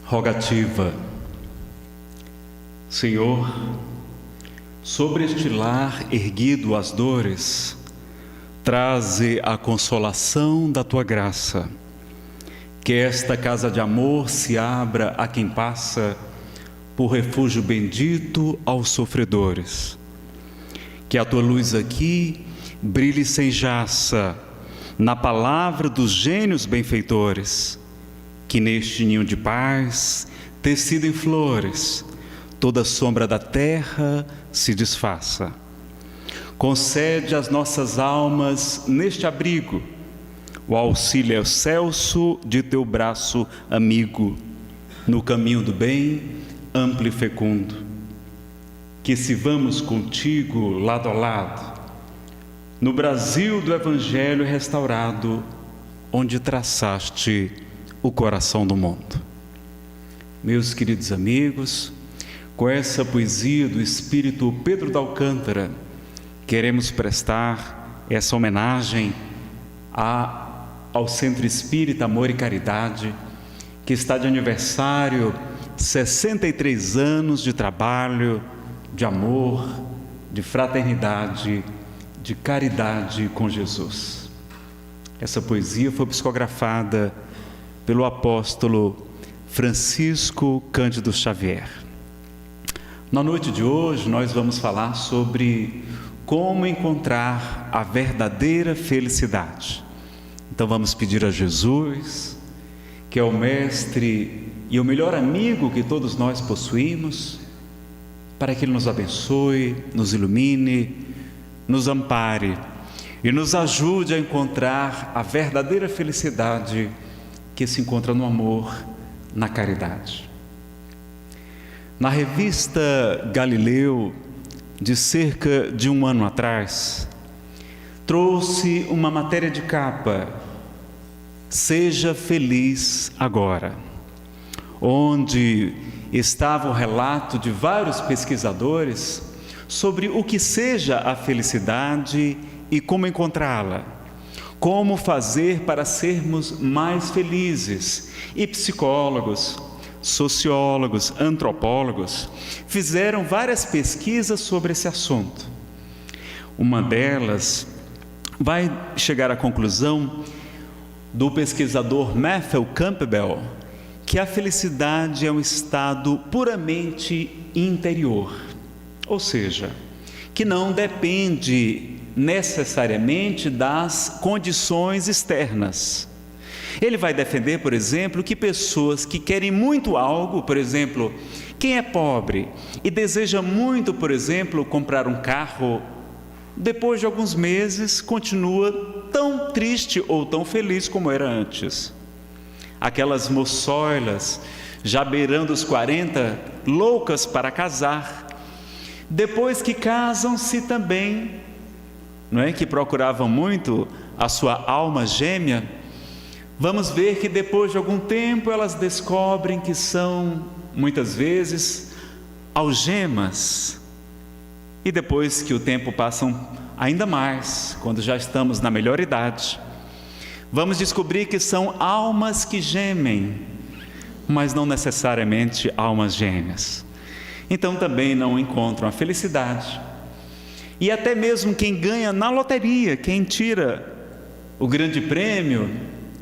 Rogativa. Senhor, sobre este lar erguido às dores, traze a consolação da tua graça. Que esta casa de amor se abra a quem passa, por refúgio bendito aos sofredores. Que a tua luz aqui brilhe sem jaça, na palavra dos gênios benfeitores. Que neste ninho de paz, tecido em flores, toda sombra da terra se desfaça. Concede às nossas almas neste abrigo o auxílio excelso de teu braço amigo, no caminho do bem amplo e fecundo. Que se vamos contigo lado a lado, no Brasil do Evangelho restaurado, onde traçaste o coração do mundo. Meus queridos amigos, com essa poesia do Espírito Pedro de Alcântara, queremos prestar essa homenagem ao Centro Espírita Amor e Caridade, que está de aniversário 63 anos de trabalho, de amor, de fraternidade, de caridade com Jesus. Essa poesia foi psicografada pelo apóstolo Francisco Cândido Xavier. Na noite de hoje nós vamos falar sobre como encontrar a verdadeira felicidade. Então vamos pedir a Jesus, que é o mestre e o melhor amigo que todos nós possuímos, para que Ele nos abençoe, nos ilumine, nos ampare e nos ajude a encontrar a verdadeira felicidade que se encontra no amor, na caridade. Na revista Galileu, de cerca de um ano atrás, trouxe uma matéria de capa, Seja Feliz Agora, onde estava o relato de vários pesquisadores sobre o que seja a felicidade e como encontrá-la. Como fazer para sermos mais felizes? E psicólogos, sociólogos, antropólogos fizeram várias pesquisas sobre esse assunto. Uma delas vai chegar à conclusão do pesquisador Matthew Campbell que a felicidade é um estado puramente interior, ou seja, que não depende necessariamente das condições externas. Ele vai defender, por exemplo, que pessoas que querem muito algo, por exemplo, quem é pobre e deseja muito, por exemplo, comprar um carro, depois de alguns meses continua tão triste ou tão feliz como era antes. Aquelas moçoilas, já beirando os 40, loucas para casar, depois que casam-se também, não é que procuravam muito a sua alma gêmea, vamos ver que depois de algum tempo elas descobrem que são, muitas vezes, algemas. E depois que o tempo passa ainda mais, quando já estamos na melhor idade, vamos descobrir que são almas que gemem, mas não necessariamente almas gêmeas. Então também não encontram a felicidade. E até mesmo quem ganha na loteria, quem tira o grande prêmio,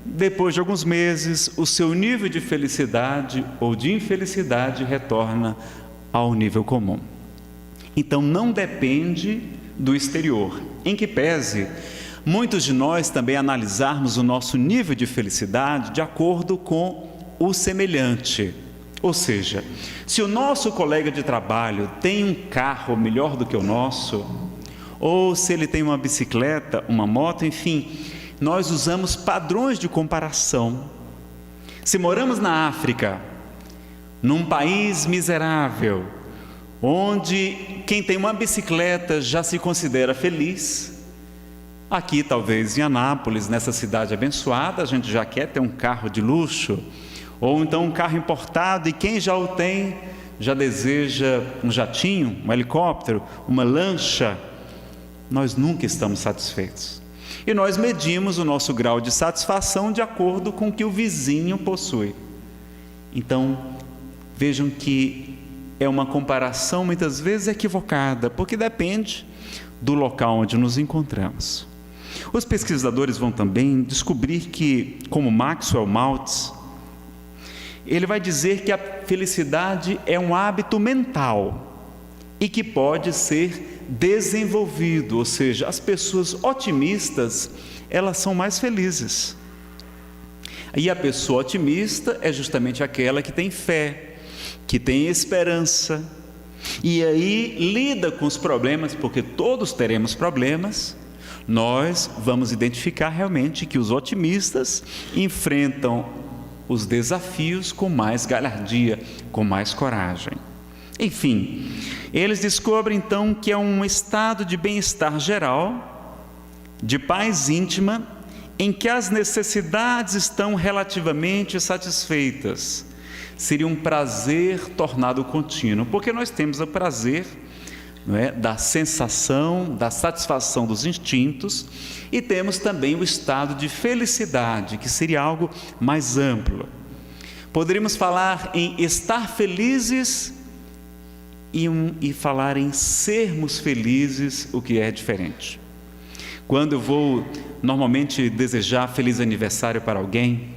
depois de alguns meses, o seu nível de felicidade ou de infelicidade retorna ao nível comum. Então não depende do exterior, em que pese muitos de nós também analisarmos o nosso nível de felicidade de acordo com o semelhante. Ou seja, se o nosso colega de trabalho tem um carro melhor do que o nosso, ou se ele tem uma bicicleta, uma moto, enfim, nós usamos padrões de comparação. Se moramos na África, num país miserável, onde quem tem uma bicicleta já se considera feliz, aqui talvez em Anápolis, nessa cidade abençoada, a gente já quer ter um carro de luxo, ou então um carro importado, e quem já o tem, já deseja um jatinho, um helicóptero, uma lancha. Nós nunca estamos satisfeitos. E nós medimos o nosso grau de satisfação de acordo com o que o vizinho possui. Então, vejam que é uma comparação muitas vezes equivocada, porque depende do local onde nos encontramos. Os pesquisadores vão também descobrir que, como Maxwell Maltz, ele vai dizer que a felicidade é um hábito mental e que pode ser desenvolvido, ou seja, as pessoas otimistas, elas são mais felizes. E a pessoa otimista é justamente aquela que tem fé, que tem esperança, e aí lida com os problemas, porque todos teremos problemas. Nós vamos identificar realmente que os otimistas enfrentam os desafios com mais galhardia, com mais coragem. Enfim, eles descobrem então que é um estado de bem-estar geral, de paz íntima, em que as necessidades estão relativamente satisfeitas. Seria um prazer tornado contínuo, porque nós temos o prazer, não é, da sensação, da satisfação dos instintos, e temos também o estado de felicidade, que seria algo mais amplo. Poderíamos falar em estar felizes e falar em sermos felizes, o que é diferente. Quando eu vou normalmente desejar feliz aniversário para alguém,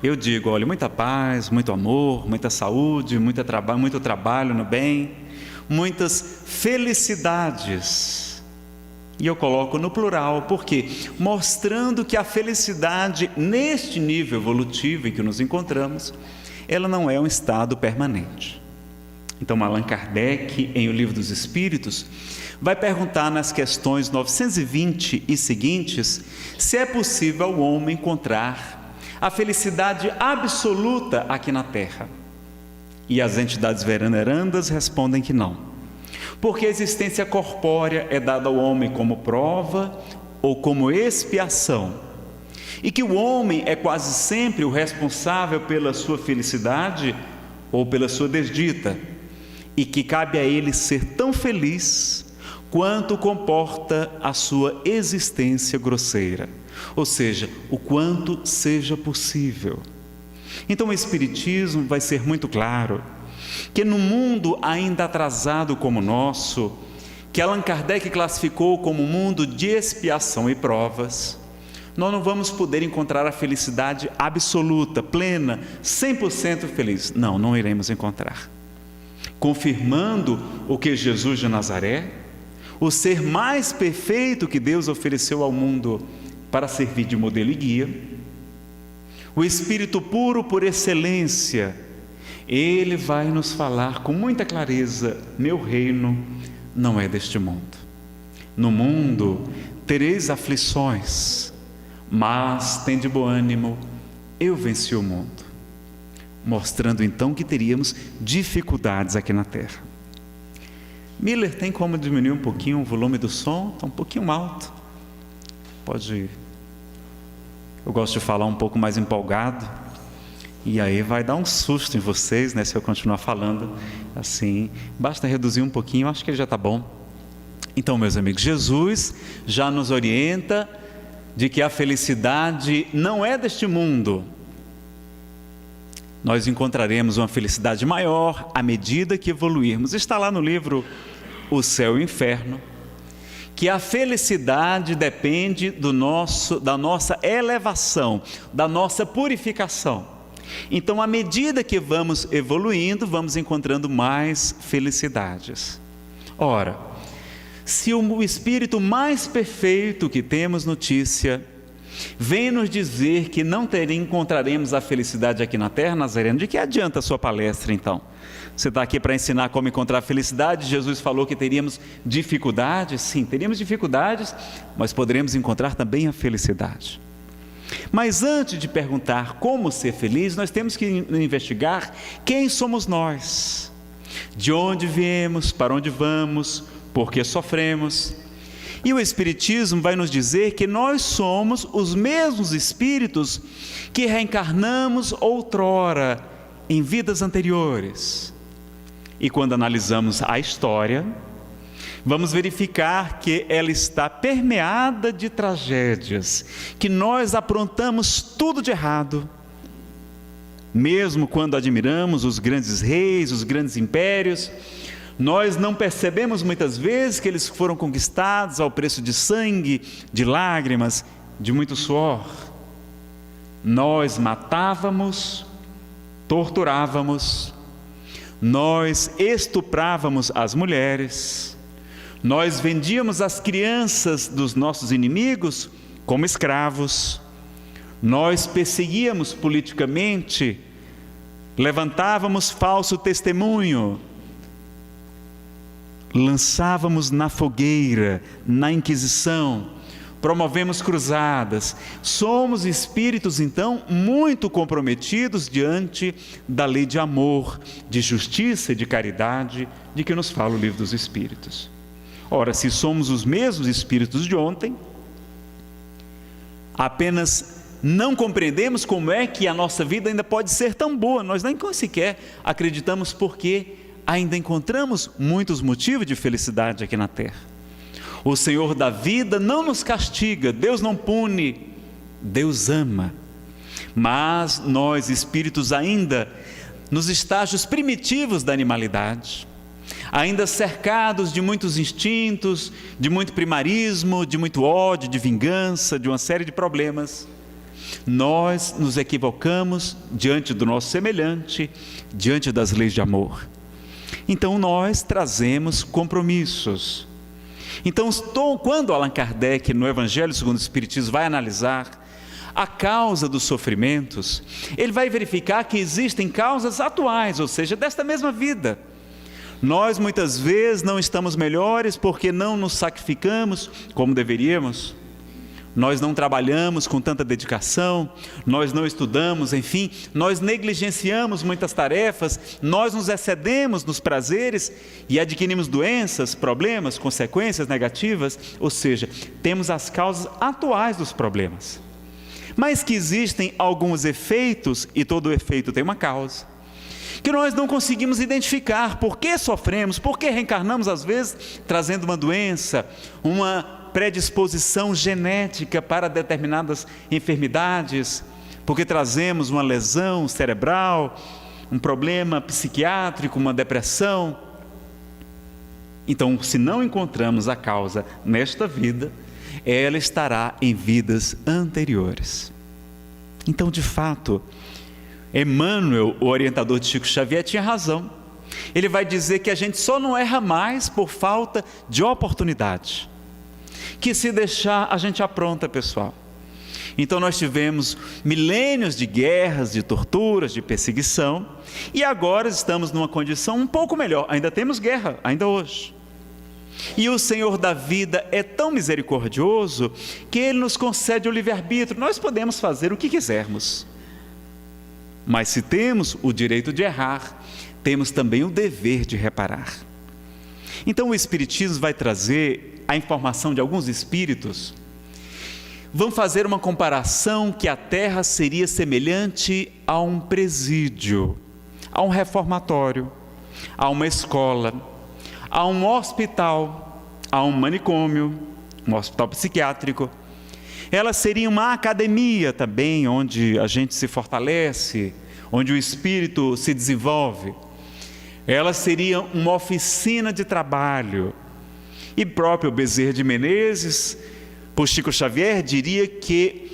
eu digo: olha, muita paz, muito amor, muita saúde, muito trabalho no bem, muitas felicidades. E eu coloco no plural, porque mostrando que a felicidade neste nível evolutivo em que nos encontramos, ela não é um estado permanente. Então Allan Kardec, em O Livro dos Espíritos, vai perguntar nas questões 920 e seguintes, se é possível ao homem encontrar a felicidade absoluta aqui na Terra. E as entidades venerandas respondem que não, porque a existência corpórea é dada ao homem como prova ou como expiação, e que o homem é quase sempre o responsável pela sua felicidade ou pela sua desdita, e que cabe a ele ser tão feliz quanto comporta a sua existência grosseira, ou seja, o quanto seja possível. Então o Espiritismo vai ser muito claro que no mundo ainda atrasado como o nosso, que Allan Kardec classificou como um mundo de expiação e provas, nós não vamos poder encontrar a felicidade absoluta, plena, 100% feliz. Não iremos encontrar. Confirmando o que Jesus de Nazaré, o ser mais perfeito que Deus ofereceu ao mundo para servir de modelo e guia, o Espírito puro por excelência, ele vai nos falar com muita clareza: meu reino não é deste mundo. No mundo tereis aflições, mas tende bom ânimo, eu venci o mundo. Mostrando então que teríamos dificuldades aqui na Terra. Miller, tem como diminuir um pouquinho o volume do som? Está um pouquinho alto. Pode ir. Eu gosto de falar um pouco mais empolgado, e aí vai dar um susto em vocês, né, se eu continuar falando assim. Basta reduzir um pouquinho, acho que ele já está bom. Então, meus amigos, Jesus já nos orienta de que a felicidade não é deste mundo. Nós encontraremos uma felicidade maior à medida que evoluirmos. Está lá no livro O Céu e o Inferno, que a felicidade depende da nossa elevação, da nossa purificação. Então, à medida que vamos evoluindo, vamos encontrando mais felicidades. Ora, se o Espírito mais perfeito que temos notícia vem nos dizer que não encontraremos a felicidade aqui na Terra, Nazareno, de que adianta a sua palestra então? Você está aqui para ensinar como encontrar a felicidade. Jesus falou que teríamos dificuldades. Sim, teríamos dificuldades, mas poderemos encontrar também a felicidade. Mas antes de perguntar como ser feliz, nós temos que investigar quem somos nós, de onde viemos, para onde vamos, por que sofremos. E o Espiritismo vai nos dizer que nós somos os mesmos espíritos que reencarnamos outrora, em vidas anteriores. E quando analisamos a história, vamos verificar que ela está permeada de tragédias, que nós aprontamos tudo de errado, mesmo quando admiramos os grandes reis, os grandes impérios, nós não percebemos muitas vezes que eles foram conquistados ao preço de sangue, de lágrimas, de muito suor. Nós matávamos, torturávamos, nós estuprávamos as mulheres, nós vendíamos as crianças dos nossos inimigos como escravos, nós perseguíamos politicamente, levantávamos falso testemunho, lançávamos na fogueira, na Inquisição, promovemos cruzadas. Somos espíritos, então, muito comprometidos diante da lei de amor, de justiça e de caridade de que nos fala o Livro dos Espíritos. Ora, se somos os mesmos espíritos de ontem, apenas não compreendemos como é que a nossa vida ainda pode ser tão boa. Nós nem sequer acreditamos porque ainda encontramos muitos motivos de felicidade aqui na terra. O Senhor da vida não nos castiga, Deus não pune, Deus ama. Mas nós, espíritos, ainda nos estágios primitivos da animalidade, ainda cercados de muitos instintos, de muito primarismo, de muito ódio, de vingança, de uma série de problemas, nós nos equivocamos diante do nosso semelhante, diante das leis de amor. Então nós trazemos compromissos. Então, quando Allan Kardec, no Evangelho segundo o Espiritismo, vai analisar a causa dos sofrimentos, ele vai verificar que existem causas atuais, ou seja, desta mesma vida. Nós muitas vezes não estamos melhores porque não nos sacrificamos como deveríamos. Nós não trabalhamos com tanta dedicação, nós não estudamos, enfim, nós negligenciamos muitas tarefas, nós nos excedemos nos prazeres e adquirimos doenças, problemas, consequências negativas, ou seja, temos as causas atuais dos problemas. Mas que existem alguns efeitos, e todo efeito tem uma causa, que nós não conseguimos identificar. Por que sofremos, por que reencarnamos às vezes trazendo uma doença, uma predisposição genética para determinadas enfermidades, porque trazemos uma lesão cerebral, um problema psiquiátrico, uma depressão. Então, se não encontramos a causa nesta vida, ela estará em vidas anteriores. Então, de fato, Emmanuel, o orientador de Chico Xavier, tinha razão. Ele vai dizer que a gente só não erra mais por falta de oportunidade, que se deixar a gente apronta, pessoal. Então nós tivemos milênios de guerras, de torturas, de perseguição, e agora estamos numa condição um pouco melhor. Ainda temos guerra, ainda hoje. E o Senhor da vida é tão misericordioso que Ele nos concede o livre-arbítrio. Nós podemos fazer o que quisermos, mas se temos o direito de errar, temos também o dever de reparar. Então o Espiritismo vai trazer a informação de alguns espíritos. Vão fazer uma comparação que a Terra seria semelhante a um presídio, a um reformatório, a uma escola, a um hospital, a um manicômio, um hospital psiquiátrico. Ela seria uma academia também, onde a gente se fortalece, onde o espírito se desenvolve. Ela seria uma oficina de trabalho. E próprio Bezerra de Menezes, por Chico Xavier, diria que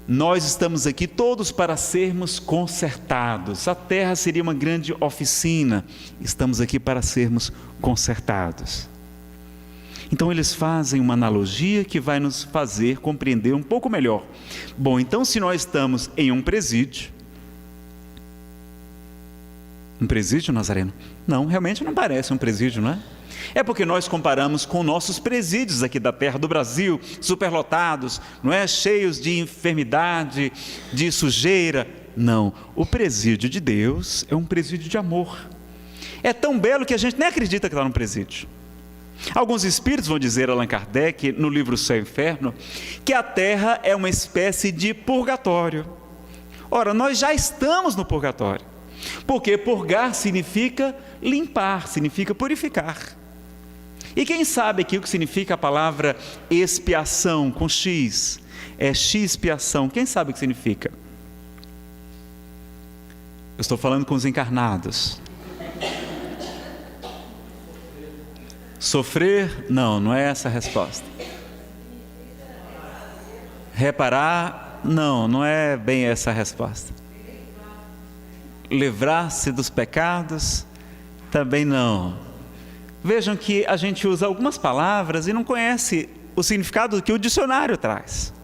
nós estamos aqui todos para sermos consertados. A Terra seria uma grande oficina, estamos aqui para sermos consertados. Então eles fazem uma analogia que vai nos fazer compreender um pouco melhor. Bom, então se nós estamos em um presídio, Nazareno? Não, realmente não parece um presídio, não é? É porque nós comparamos com nossos presídios aqui da terra do Brasil, superlotados, não é? Cheios de enfermidade, de sujeira. Não, o presídio de Deus é um presídio de amor. É tão belo que a gente nem acredita que está num presídio. Alguns espíritos vão dizer, Allan Kardec, no livro Céu e Inferno, que a terra é uma espécie de purgatório. Ora, nós já estamos no purgatório, porque purgar significa limpar, significa purificar. E quem sabe aqui o que significa a palavra expiação, com X, é expiação, quem sabe o que significa? Eu estou falando com os encarnados. Sofrer? Não, não é essa a resposta. Reparar? Não, não é bem essa a resposta. Livrar-se dos pecados? Também não. Vejam que a gente usa algumas palavras e não conhece o significado que o dicionário traz.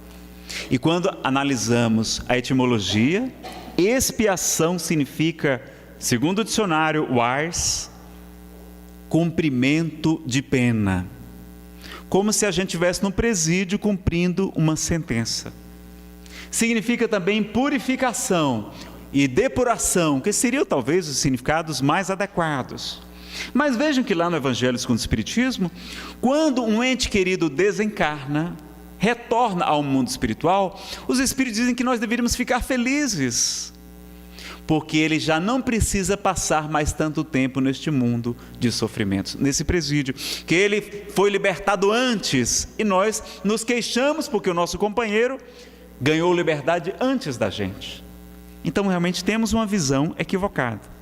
E quando analisamos a etimologia, expiação significa, segundo o dicionário Wars, cumprimento de pena. Como se a gente estivesse no presídio cumprindo uma sentença. Significa também purificação e depuração, que seriam talvez os significados mais adequados. Mas vejam que lá no Evangelho segundo o Espiritismo, quando um ente querido desencarna, retorna ao mundo espiritual, os Espíritos dizem que nós deveríamos ficar felizes, porque ele já não precisa passar mais tanto tempo neste mundo de sofrimentos, nesse presídio, que ele foi libertado antes, e nós nos queixamos porque o nosso companheiro ganhou liberdade antes da gente. Então realmente temos uma visão equivocada.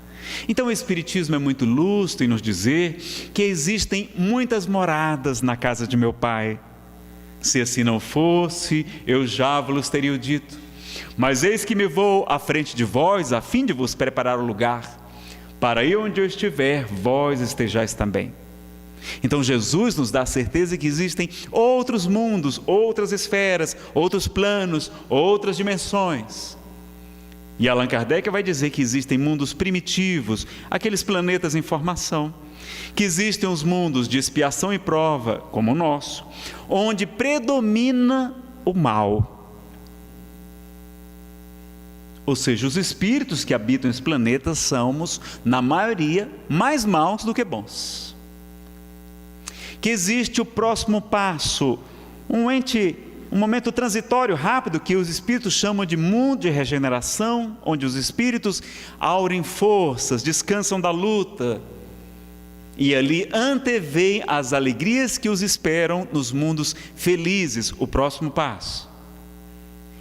Então o Espiritismo é muito lúcido em nos dizer que existem muitas moradas na casa de meu Pai. Se assim não fosse, eu já vos teria dito. Mas eis que me vou à frente de vós, a fim de vos preparar o lugar, para aí onde eu estiver, vós estejais também. Então Jesus nos dá a certeza que existem outros mundos, outras esferas, outros planos, outras dimensões. E Allan Kardec vai dizer que existem mundos primitivos, aqueles planetas em formação, que existem os mundos de expiação e prova, como o nosso, onde predomina o mal. Ou seja, os espíritos que habitam esses planetas somos, na maioria, mais maus do que bons. Que existe o próximo passo, um momento transitório rápido que os espíritos chamam de mundo de regeneração, onde os espíritos aurem forças, descansam da luta e ali antevêem as alegrias que os esperam nos mundos felizes, o próximo passo.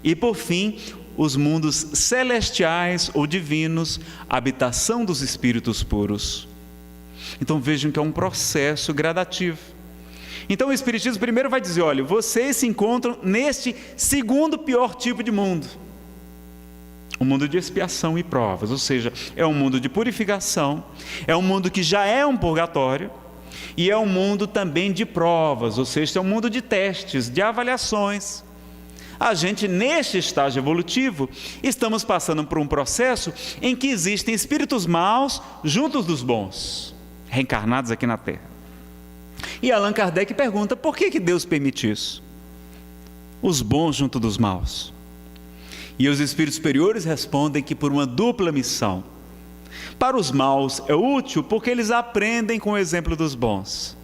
E por fim, os mundos celestiais ou divinos, habitação dos espíritos puros. Então vejam que é um processo gradativo. Então o Espiritismo primeiro vai dizer, olha, vocês se encontram neste segundo pior tipo de mundo. O mundo de expiação e provas, ou seja, é um mundo de purificação, é um mundo que já é um purgatório, e é um mundo também de provas, ou seja, é um mundo de testes, de avaliações. A gente, neste estágio evolutivo, estamos passando por um processo em que existem espíritos maus juntos dos bons, reencarnados aqui na Terra. E Allan Kardec pergunta, por que Deus permite isso? Os bons junto dos maus. E os espíritos superiores respondem que por uma dupla missão. Para os maus é útil porque eles aprendem com o exemplo dos bons.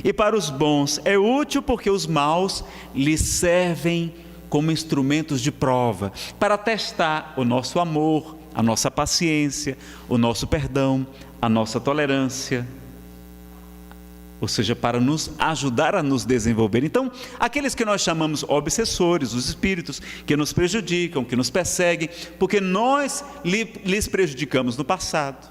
E para os bons é útil porque os maus lhes servem como instrumentos de prova, para testar o nosso amor, a nossa paciência, o nosso perdão, a nossa tolerância. Ou seja, para nos ajudar a nos desenvolver. Então, aqueles que nós chamamos obsessores, os espíritos que nos prejudicam, que nos perseguem, porque nós lhes prejudicamos no passado.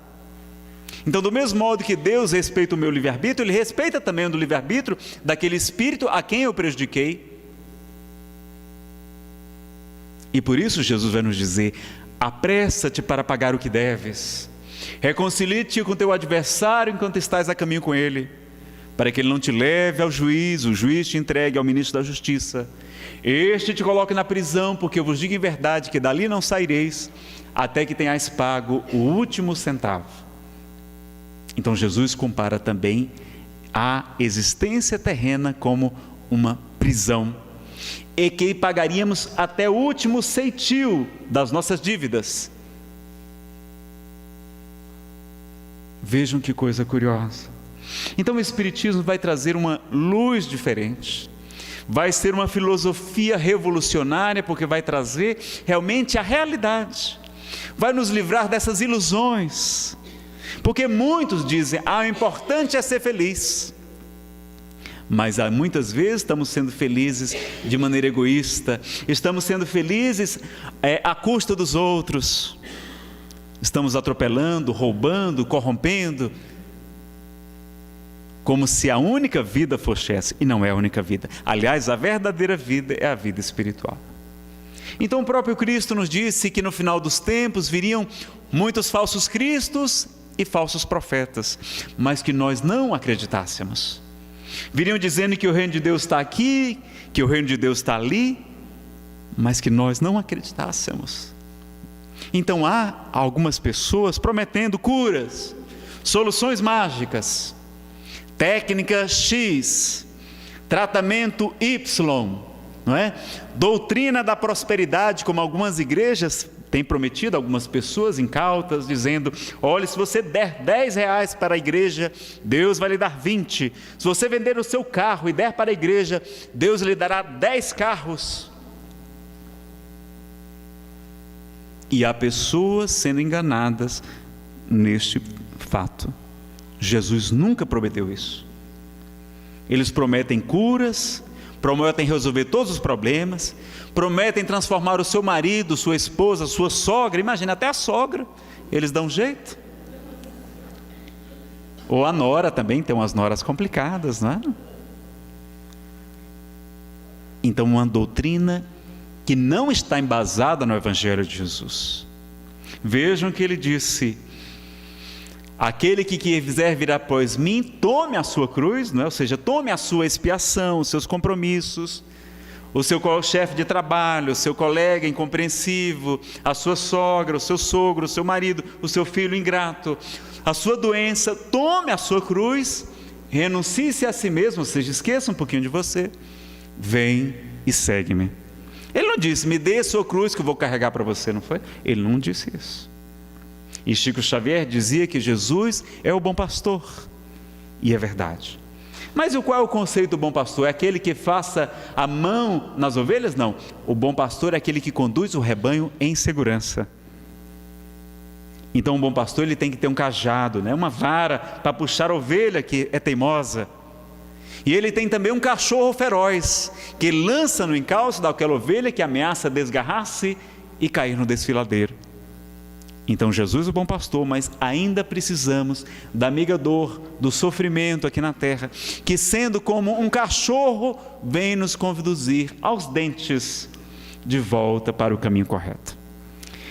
Então, do mesmo modo que Deus respeita o meu livre-arbítrio, Ele respeita também o livre-arbítrio daquele espírito a quem eu prejudiquei. E por isso Jesus vai nos dizer, apressa-te para pagar o que deves. Reconcilie-te com teu adversário enquanto estás a caminho com ele, para que ele não te leve ao juiz, o juiz te entregue ao ministro da justiça. Este te coloque na prisão, porque eu vos digo em verdade que dali não saireis, até que tenhais pago o último centavo. Então Jesus compara também a existência terrena como uma prisão, e que pagaríamos até o último ceitil das nossas dívidas. Vejam que coisa curiosa. Então o Espiritismo vai trazer uma luz diferente, vai ser uma filosofia revolucionária, porque vai trazer realmente a realidade, vai nos livrar dessas ilusões, porque muitos dizem, o importante é ser feliz, mas muitas vezes estamos sendo felizes de maneira egoísta, estamos sendo felizes à custa dos outros. Estamos atropelando, roubando, corrompendo, como se a única vida fosse essa, e não é a única vida. Aliás, a verdadeira vida é a vida espiritual. Então o próprio Cristo nos disse que no final dos tempos viriam muitos falsos cristos e falsos profetas, mas que nós não acreditássemos. Viriam dizendo que o reino de Deus está aqui, que o reino de Deus está ali, mas que nós não acreditássemos. Então há algumas pessoas prometendo curas, soluções mágicas, técnica X, tratamento Y, não é? Doutrina da prosperidade, como algumas igrejas têm prometido, algumas pessoas incautas, dizendo: olha, se você der R$10 para a igreja, Deus vai lhe dar 20. Se você vender o seu carro e der para a igreja, Deus lhe dará 10 carros. E há pessoas sendo enganadas neste fato. Jesus nunca prometeu isso. Eles prometem curas, prometem resolver todos os problemas, prometem transformar o seu marido, sua esposa, sua sogra, imagina, até a sogra, eles dão jeito. Ou a nora também, tem umas noras complicadas, não é? Então, uma doutrina que não está embasada no Evangelho de Jesus. Vejam que ele disse: aquele que quiser vir após mim, tome a sua cruz, não é? Ou seja, tome a sua expiação, os seus compromissos, o seu chefe de trabalho, o seu colega incompreensivo, a sua sogra, o seu sogro, o seu marido, o seu filho ingrato, a sua doença, tome a sua cruz, renuncie-se a si mesmo, ou seja, esqueça um pouquinho de você, vem e segue-me. Ele não disse: me dê a sua cruz que eu vou carregar para você, não foi? Ele não disse isso. E Chico Xavier dizia que Jesus é o bom pastor, e é verdade. Mas qual é o conceito do bom pastor? É aquele que faça a mão nas ovelhas? Não, o bom pastor é aquele que conduz o rebanho em segurança. Então o bom pastor, ele tem que ter um cajado, né? Uma vara para puxar a ovelha que é teimosa. E ele tem também um cachorro feroz, que lança no encalço daquela ovelha que ameaça desgarrar-se e cair no desfiladeiro. Então Jesus é o bom pastor, mas ainda precisamos da amiga dor, do sofrimento aqui na terra, que sendo como um cachorro, vem nos conduzir aos dentes de volta para o caminho correto.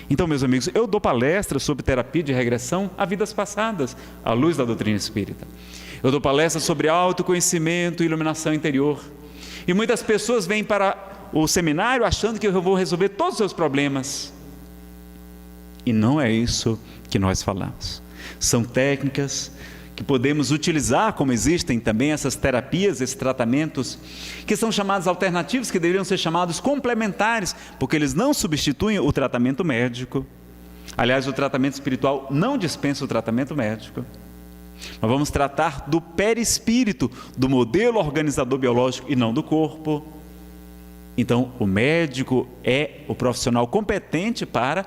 Então, meus amigos, eu dou palestras sobre terapia de regressão a vidas passadas, à luz da doutrina espírita. Eu dou palestras sobre autoconhecimento e iluminação interior. E muitas pessoas vêm para o seminário achando que eu vou resolver todos os seus problemas. E não é isso que nós falamos. São técnicas que podemos utilizar, como existem também essas terapias, esses tratamentos, que são chamados alternativos, que deveriam ser chamados complementares, porque eles não substituem o tratamento médico. Aliás, o tratamento espiritual não dispensa o tratamento médico. Nós vamos tratar do perispírito, do modelo organizador biológico e não do corpo. Então, o médico é o profissional competente para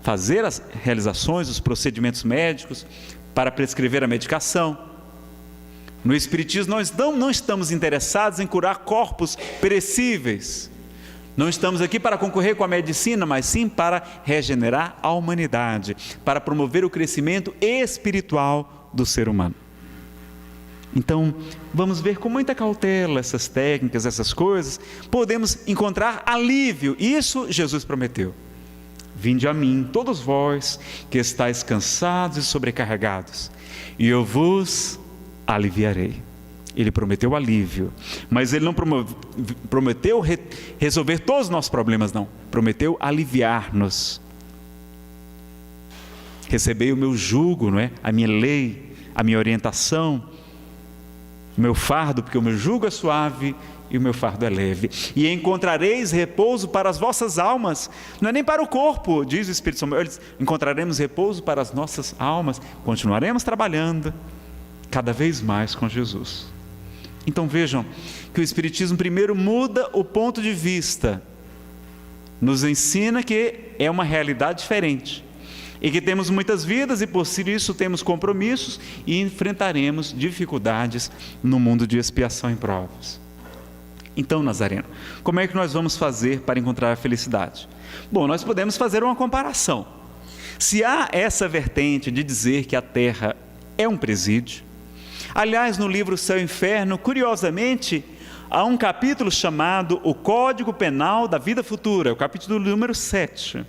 fazer as realizações, os procedimentos médicos, para prescrever a medicação. No Espiritismo, nós não estamos interessados em curar corpos perecíveis. Não estamos aqui para concorrer com a medicina, mas sim para regenerar a humanidade, para promover o crescimento espiritual do ser humano. Então, vamos ver com muita cautela essas técnicas, essas coisas. Podemos encontrar alívio. Isso Jesus prometeu: vinde a mim, todos vós que estáis cansados e sobrecarregados, e eu vos aliviarei. Ele prometeu alívio, mas ele não prometeu resolver todos os nossos problemas, não. Prometeu aliviar-nos. Recebei o meu jugo, não é? A minha lei, a minha orientação, o meu fardo, porque o meu jugo é suave e o meu fardo é leve. E encontrareis repouso para as vossas almas. Não é nem para o corpo, diz o Espírito Santo. Encontraremos repouso para as nossas almas. Continuaremos trabalhando cada vez mais com Jesus. Então vejam que o Espiritismo primeiro muda o ponto de vista. Nos ensina que é uma realidade diferente. E que temos muitas vidas e por isso temos compromissos e enfrentaremos dificuldades no mundo de expiação e provas. Então, Nazareno, como é que nós vamos fazer para encontrar a felicidade? Bom, nós podemos fazer uma comparação. Se há essa vertente de dizer que a terra é um presídio, aliás, no livro Céu e Inferno, curiosamente, há um capítulo chamado O Código Penal da Vida Futura, o capítulo número 7,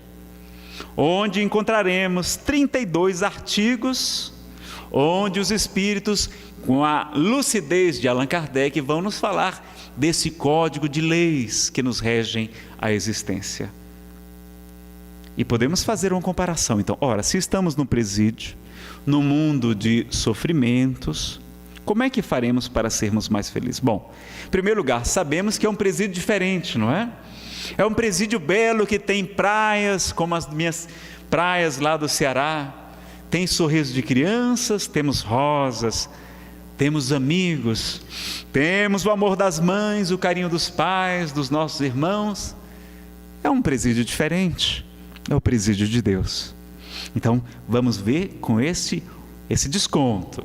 onde encontraremos 32 artigos, onde os espíritos, com a lucidez de Allan Kardec, vão nos falar desse código de leis que nos regem a existência. E podemos fazer uma comparação. Então, ora, se estamos no presídio, no mundo de sofrimentos, como é que faremos para sermos mais felizes? Bom, em primeiro lugar, sabemos que é um presídio diferente, não é? É um presídio belo que tem praias, como as minhas praias lá do Ceará. Tem sorriso de crianças, temos rosas, temos amigos, temos o amor das mães, o carinho dos pais, dos nossos irmãos. É um presídio diferente, é o presídio de Deus. Então, vamos ver com esse desconto.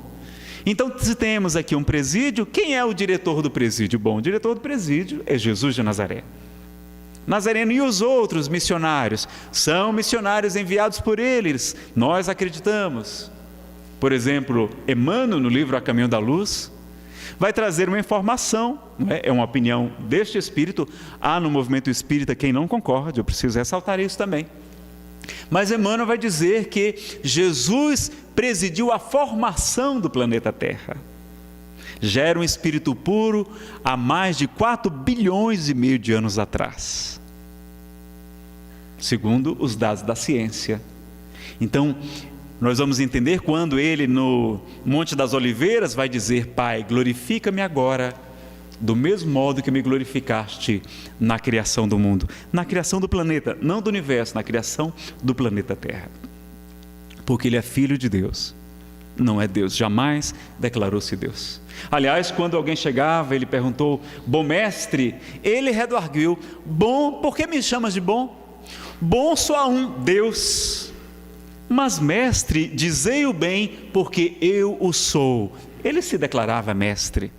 Então, se temos aqui um presídio, quem é o diretor do presídio? Bom, o diretor do presídio é Jesus de Nazaré. Nazareno e os outros missionários são missionários enviados por eles, nós acreditamos. Por exemplo, Emmanuel, no livro A Caminho da Luz, vai trazer uma informação, é uma opinião deste espírito. Há no movimento espírita quem não concorde, eu preciso ressaltar isso também. Mas Emmanuel vai dizer que Jesus presidiu a formação do planeta Terra. Já era um espírito puro há mais de 4,5 bilhões de anos atrás, segundo os dados da ciência. Então, nós vamos entender quando ele no Monte das Oliveiras vai dizer: Pai, glorifica-me agora, do mesmo modo que me glorificaste na criação do mundo, na criação do planeta, não do universo, na criação do planeta Terra. Porque ele é filho de Deus, não é Deus, jamais declarou-se Deus. Aliás, quando alguém chegava, ele perguntou: bom mestre, ele redarguiu: bom, por que me chamas de bom? Bom só há um, Deus. Mas mestre, dizei o bem, porque eu o sou. Ele se declarava mestre,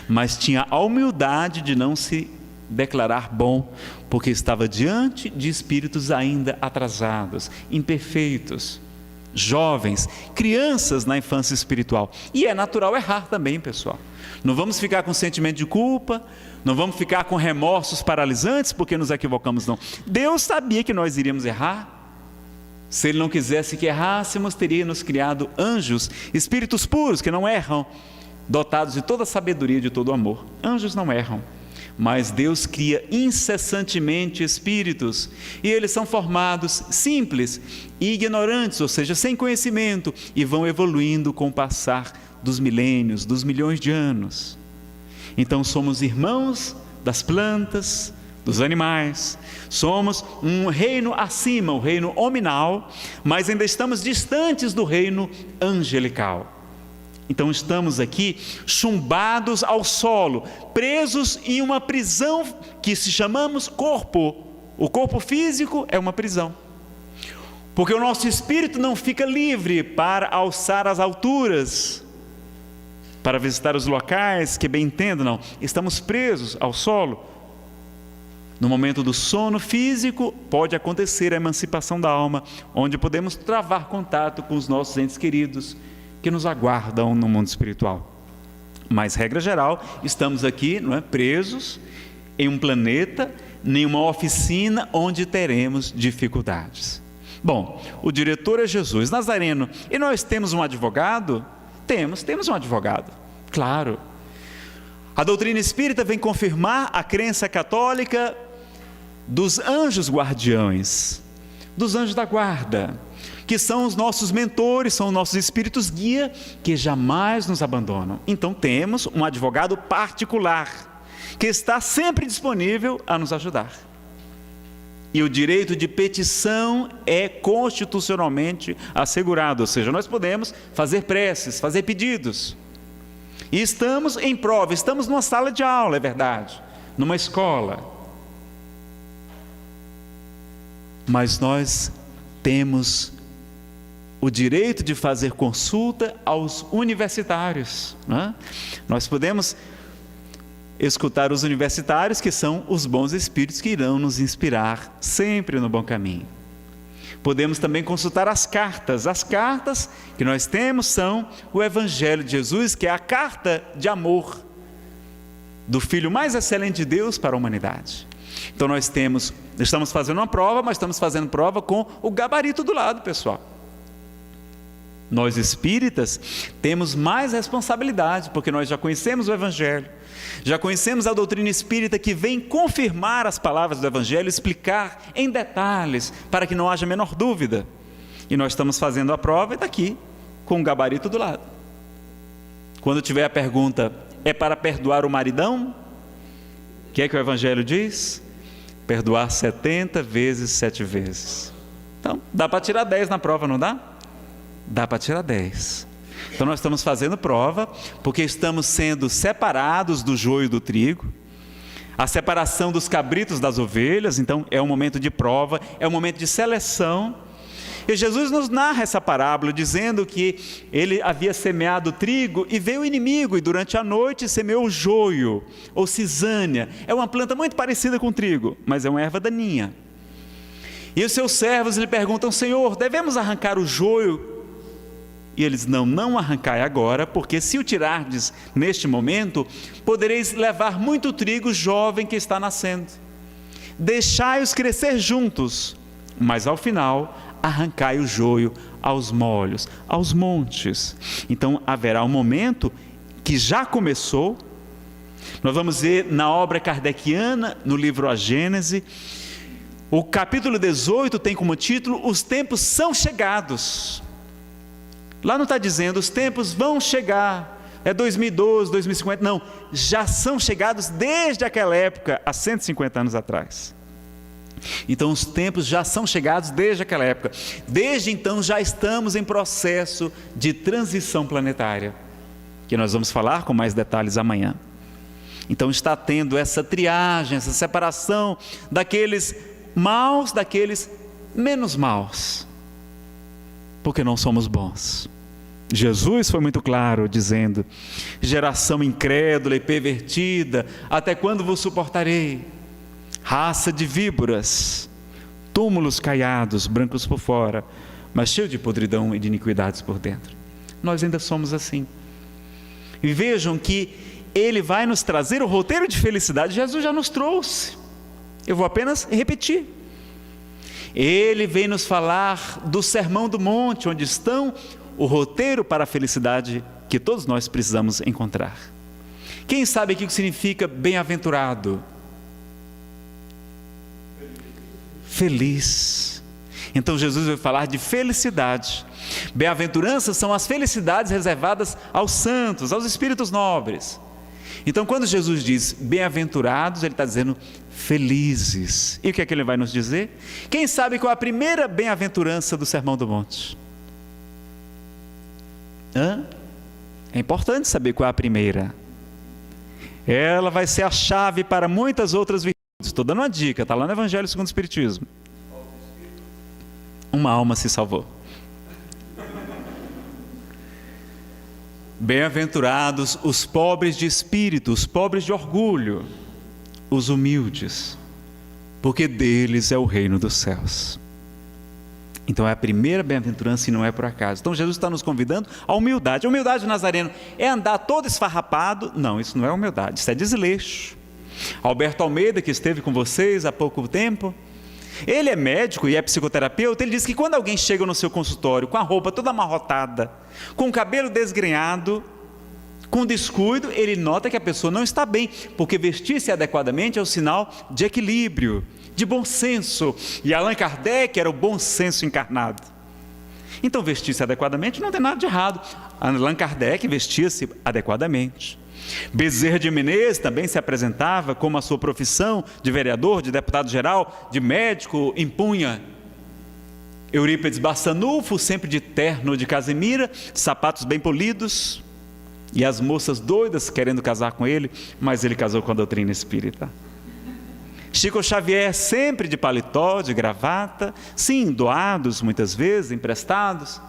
mas tinha a humildade de não se declarar bom, porque estava diante de espíritos ainda atrasados, imperfeitos, jovens, crianças na infância espiritual. E é natural errar também, pessoal. Não vamos ficar com sentimento de culpa, não vamos ficar com remorsos paralisantes porque nos equivocamos, não. Deus sabia que nós iríamos errar. Se Ele não quisesse que errássemos, teria nos criado anjos, espíritos puros que não erram, dotados de toda a sabedoria e de todo o amor. Anjos não erram, mas Deus cria incessantemente espíritos, e eles são formados simples e ignorantes, ou seja, sem conhecimento, e vão evoluindo com o passar dos milênios, dos milhões de anos. Então somos irmãos das plantas, dos animais, somos um reino acima, o reino hominal, mas ainda estamos distantes do reino angelical. Então estamos aqui chumbados ao solo, presos em uma prisão que se chamamos corpo. O corpo físico é uma prisão, porque o nosso espírito não fica livre para alçar as alturas, para visitar os locais que bem entendo, não. Estamos presos ao solo. No momento do sono físico, pode acontecer a emancipação da alma, onde podemos travar contato com os nossos entes queridos, que nos aguardam no mundo espiritual. Mas, regra geral, estamos aqui, não é, presos em um planeta, em uma oficina onde teremos dificuldades. Bom, o diretor é Jesus Nazareno. E nós temos um advogado? Temos um advogado, claro. A doutrina espírita vem confirmar a crença católica dos anjos guardiões, dos anjos da guarda, que são os nossos mentores, são os nossos espíritos guia, que jamais nos abandonam. Então temos um advogado particular, que está sempre disponível a nos ajudar. E o direito de petição é constitucionalmente assegurado, ou seja, nós podemos fazer preces, fazer pedidos. E estamos em prova, estamos numa sala de aula, é verdade, numa escola. Mas nós temos o direito de fazer consulta aos universitários, né? Nós podemos escutar os universitários, que são os bons espíritos que irão nos inspirar sempre no bom caminho. podemos também consultar as cartas. As cartas que nós temos são o Evangelho de Jesus, que é a carta de amor do Filho mais excelente de Deus para a humanidade. Então nós estamos fazendo uma prova, mas estamos fazendo prova com o gabarito do lado, pessoal. Nós espíritas temos mais responsabilidade, porque nós já conhecemos o Evangelho, já conhecemos a doutrina espírita que vem confirmar as palavras do Evangelho, explicar em detalhes, para que não haja a menor dúvida. E nós estamos fazendo a prova e está aqui, com o gabarito do lado. Quando tiver a pergunta, é para perdoar o maridão? O que é que o Evangelho diz? Perdoar 70 vezes 7 vezes. Então, dá para tirar 10 na prova, não dá? Dá para tirar 10. Então nós estamos fazendo prova, porque estamos sendo separados do joio do trigo, a separação dos cabritos das ovelhas. Então é um momento de prova, é um momento de seleção. E Jesus nos narra essa parábola, dizendo que ele havia semeado trigo e veio o inimigo, e durante a noite semeou o joio, ou cisânia. É uma planta muito parecida com o trigo, mas é uma erva daninha. E os seus servos lhe perguntam: Senhor, devemos arrancar o joio? E eles: não arrancai agora, porque se o tirardes neste momento, podereis levar muito trigo jovem que está nascendo. Deixai-os crescer juntos, mas ao final arrancai o joio aos molhos, aos montes. Então haverá um momento que já começou. Nós vamos ver na obra kardeciana, no livro A Gênese, o capítulo 18 tem como título: Os tempos são chegados. Lá não está dizendo os tempos vão chegar, é 2012, 2050, não, já são chegados desde aquela época, há 150 anos atrás. Então os tempos já são chegados desde aquela época. Desde então já estamos em processo de transição planetária, que nós vamos falar com mais detalhes amanhã. Então está tendo essa triagem, essa separação daqueles maus, daqueles menos maus, porque não somos bons. Jesus foi muito claro dizendo: geração incrédula e pervertida, até quando vos suportarei? Raça de víboras, túmulos caiados, brancos por fora, mas cheio de podridão e de iniquidades por dentro. Nós ainda somos assim. E vejam que ele vai nos trazer o roteiro de felicidade. Jesus já nos trouxe, eu vou apenas repetir. Ele vem nos falar do Sermão do Monte, onde estão o roteiro para a felicidade que todos nós precisamos encontrar. Quem sabe o que significa bem-aventurado? Feliz. Então Jesus vai falar de felicidade. Bem-aventuranças são as felicidades reservadas aos santos, aos espíritos nobres. Então quando Jesus diz bem-aventurados, ele está dizendo felizes. E o que é que ele vai nos dizer? Quem sabe qual é a primeira bem-aventurança do Sermão do Monte? É importante saber qual é a primeira. Ela vai ser a chave para muitas outras virtudes. Estou dando uma dica, está lá no Evangelho segundo o Espiritismo. Uma alma se salvou. Bem-aventurados os pobres de espírito, os pobres de orgulho, os humildes, porque deles é o reino dos céus. Então é a primeira bem-aventurança e não é por acaso. Então Jesus está nos convidando à humildade. A humildade do Nazareno é andar todo esfarrapado? Não, isso não é humildade, isso é desleixo. Alberto Almeida, que esteve com vocês há pouco tempo, ele é médico e é psicoterapeuta. Ele diz que quando alguém chega no seu consultório com a roupa toda amarrotada, com o cabelo desgrenhado, com descuido, ele nota que a pessoa não está bem, porque vestir-se adequadamente é o sinal de equilíbrio, de bom senso. E Allan Kardec era o bom senso encarnado. Então vestir-se adequadamente não tem nada de errado. Allan Kardec vestia-se adequadamente. Bezerra de Menezes também se apresentava como a sua profissão de vereador, de deputado-geral, de médico, impunha. Eurípides Barçanufo, sempre de terno de casemira, sapatos bem polidos, e as moças doidas querendo casar com ele, mas ele casou com a doutrina espírita. Chico Xavier sempre de paletó, de gravata, sim, doados muitas vezes, emprestados,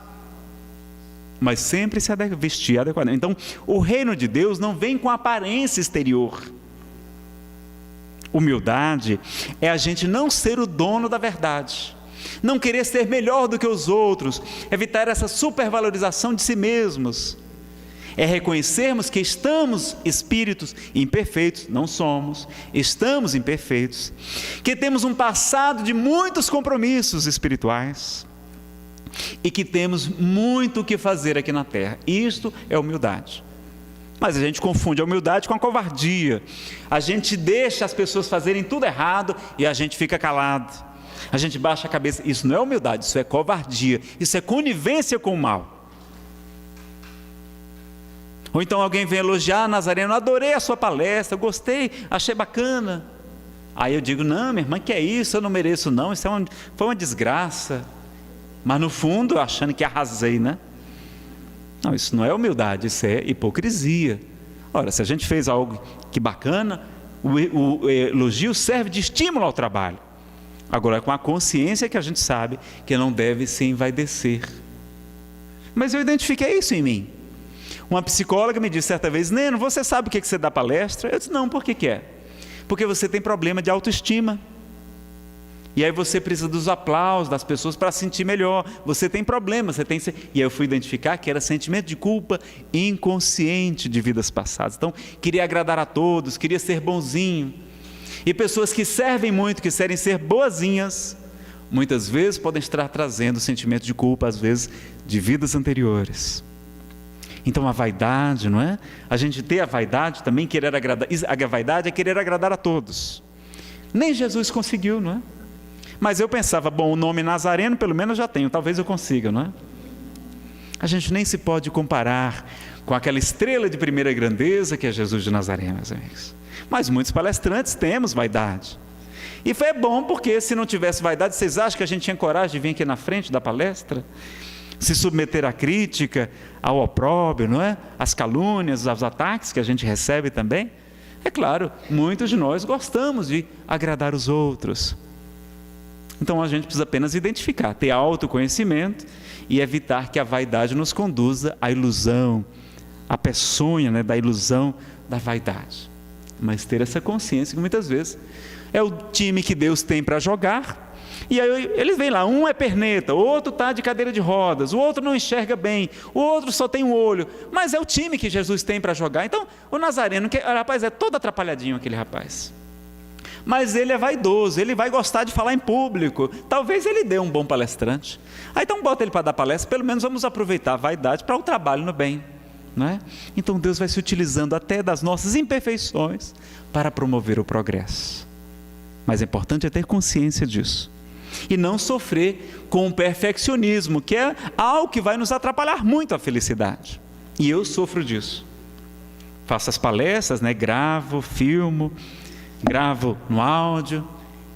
mas sempre se vestia adequadamente. Então, o reino de Deus não vem com aparência exterior. Humildade é a gente não ser o dono da verdade, Não querer ser melhor do que os outros, evitar essa supervalorização de si mesmos. É reconhecermos que estamos espíritos imperfeitos, não somos, estamos imperfeitos, que temos um passado de muitos compromissos espirituais e que temos muito o que fazer aqui na terra. Isto é humildade. Mas a gente confunde a humildade com a covardia. A gente deixa as pessoas fazerem tudo errado e a gente fica calado. A gente baixa a cabeça. Isso não é humildade, isso é covardia, isso é conivência com o mal. Ou então alguém vem elogiar Nazareno: adorei a sua palestra, gostei, achei bacana. Aí eu digo: não, minha irmã, que é isso? Eu não mereço não, isso foi uma desgraça. Mas no fundo, achando que arrasei, né? Não, isso não é humildade, isso é hipocrisia. Ora, se a gente fez algo que bacana, o elogio serve de estímulo ao trabalho. Agora é com a consciência que a gente sabe que não deve se envaidecer. Mas eu identifiquei isso em mim. Uma psicóloga me disse certa vez: Neno, você sabe o que você dá palestra? Eu disse: não, por que é? Porque você tem problema de autoestima. E aí você precisa dos aplausos das pessoas para sentir melhor. Você tem problema, você tem... E aí eu fui identificar que era sentimento de culpa inconsciente de vidas passadas. Então, queria agradar a todos, queria ser bonzinho. E pessoas que servem muito, que querem ser boazinhas, muitas vezes podem estar trazendo sentimento de culpa, às vezes, de vidas anteriores. Então a vaidade, não é? A gente ter a vaidade também, querer agradar. A vaidade é querer agradar a todos. Nem Jesus conseguiu, não é? Mas eu pensava: bom, o nome Nazareno pelo menos já tenho, talvez eu consiga, não é? A gente nem se pode comparar com aquela estrela de primeira grandeza que é Jesus de Nazaré, meus amigos. Mas muitos palestrantes temos vaidade. E foi bom, porque se não tivesse vaidade, vocês acham que a gente tinha coragem de vir aqui na frente da palestra? Se submeter à crítica, ao opróbrio, não é? Às calúnias, aos ataques que a gente recebe também? É claro, muitos de nós gostamos de agradar os outros. Então a gente precisa apenas identificar, ter autoconhecimento e evitar que a vaidade nos conduza à ilusão, à peçonha, né, da ilusão da vaidade. Mas ter essa consciência que muitas vezes é o time que Deus tem para jogar, e aí eles vêm lá, um é perneta, o outro está de cadeira de rodas, o outro não enxerga bem, o outro só tem um olho, mas é o time que Jesus tem para jogar. Então o Nazareno, rapaz, é todo atrapalhadinho aquele rapaz. Mas ele é vaidoso, ele vai gostar de falar em público, talvez ele dê um bom palestrante. Aí então bota ele para dar palestra, pelo menos vamos aproveitar a vaidade para o trabalho no bem, não é? Então Deus vai se utilizando até das nossas imperfeições para promover o progresso. Mas é importante ter consciência disso e não sofrer com o perfeccionismo, que é algo que vai nos atrapalhar muito a felicidade. E eu sofro disso. Faço as palestras, né? Gravo, filmo, gravo no áudio,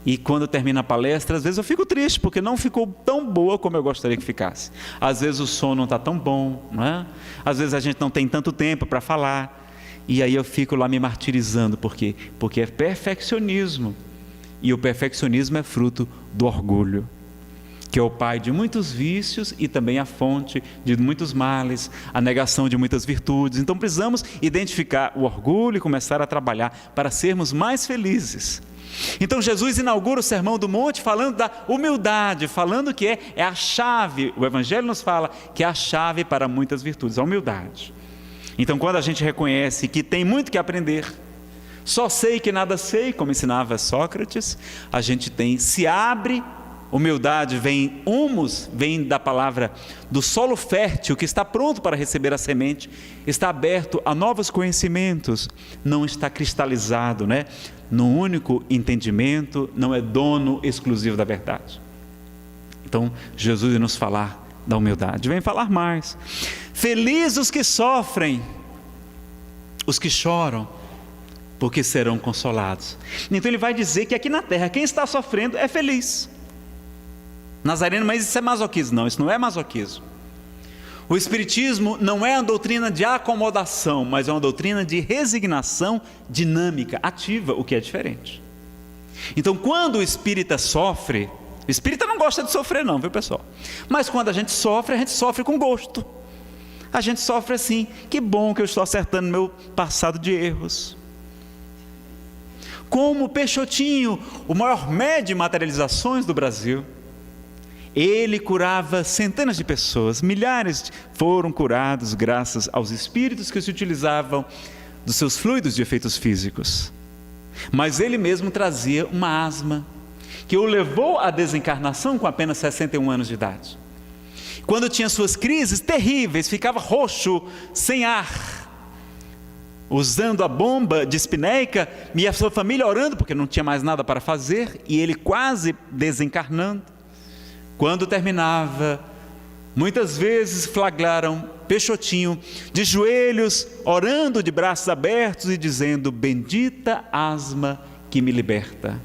e quando termina a palestra, às vezes eu fico triste, porque não ficou tão boa como eu gostaria que ficasse. Às vezes o som não está tão bom, não é? Às vezes a gente não tem tanto tempo para falar, e aí eu fico lá me martirizando. Por quê? Porque é perfeccionismo, e o perfeccionismo é fruto do orgulho, que é o pai de muitos vícios e também a fonte de muitos males, a negação de muitas virtudes. Então precisamos identificar o orgulho e começar a trabalhar para sermos mais felizes. Então Jesus inaugura o Sermão do Monte falando da humildade, falando que é a chave. O Evangelho nos fala que é a chave para muitas virtudes, a humildade. Então quando a gente reconhece que tem muito que aprender, só sei que nada sei, como ensinava Sócrates, a gente se abre. Humildade vem, humus, vem da palavra do solo fértil, que está pronto para receber a semente, está aberto a novos conhecimentos, não está cristalizado, né, num único entendimento, não é dono exclusivo da verdade. Então Jesus vem nos falar da humildade, vem falar mais. Felizes os que sofrem, os que choram, porque serão consolados. Então ele vai dizer que aqui na terra, quem está sofrendo é feliz. Nazareno, mas isso é masoquismo? Não, isso não é masoquismo. O Espiritismo não é uma doutrina de acomodação, mas é uma doutrina de resignação dinâmica, ativa, o que é diferente. Então quando o espírita sofre, o espírita não gosta de sofrer não, viu pessoal? Mas quando a gente sofre com gosto. A gente sofre assim: que bom que eu estou acertando meu passado de erros. Como Peixotinho, o maior médium de materializações do Brasil, Ele curava centenas de pessoas, milhares foram curados graças aos espíritos que se utilizavam dos seus fluidos de efeitos físicos. Mas ele mesmo trazia uma asma que o levou à desencarnação com apenas 61 anos de idade. Quando tinha suas crises terríveis, ficava roxo, sem ar, usando a bomba dispneica, e a sua família orando, porque não tinha mais nada para fazer, e ele quase desencarnando. Quando terminava, muitas vezes flagraram Peixotinho de joelhos, orando de braços abertos e dizendo: bendita asma que me liberta.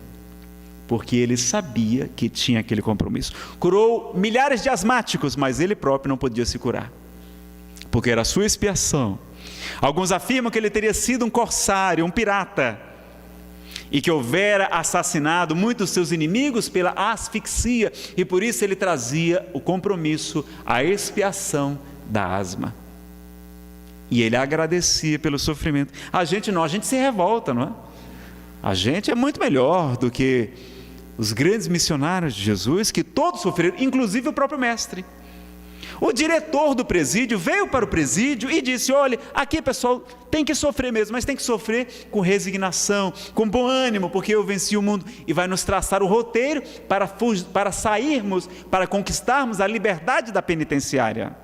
Porque ele sabia que tinha aquele compromisso. Curou milhares de asmáticos, mas ele próprio não podia se curar, porque era a sua expiação. Alguns afirmam que ele teria sido um corsário, um pirata, e que houvera assassinado muitos seus inimigos pela asfixia, e por isso ele trazia o compromisso, a expiação da asma. E ele agradecia pelo sofrimento. A gente não, a gente se revolta, não é? A gente é muito melhor do que os grandes missionários de Jesus, que todos sofreram, inclusive o próprio mestre. O diretor do presídio veio para o presídio e disse: olha, aqui pessoal, tem que sofrer mesmo, mas tem que sofrer com resignação, com bom ânimo, porque eu venci o mundo. E vai nos traçar o roteiro para sairmos, para conquistarmos a liberdade da penitenciária.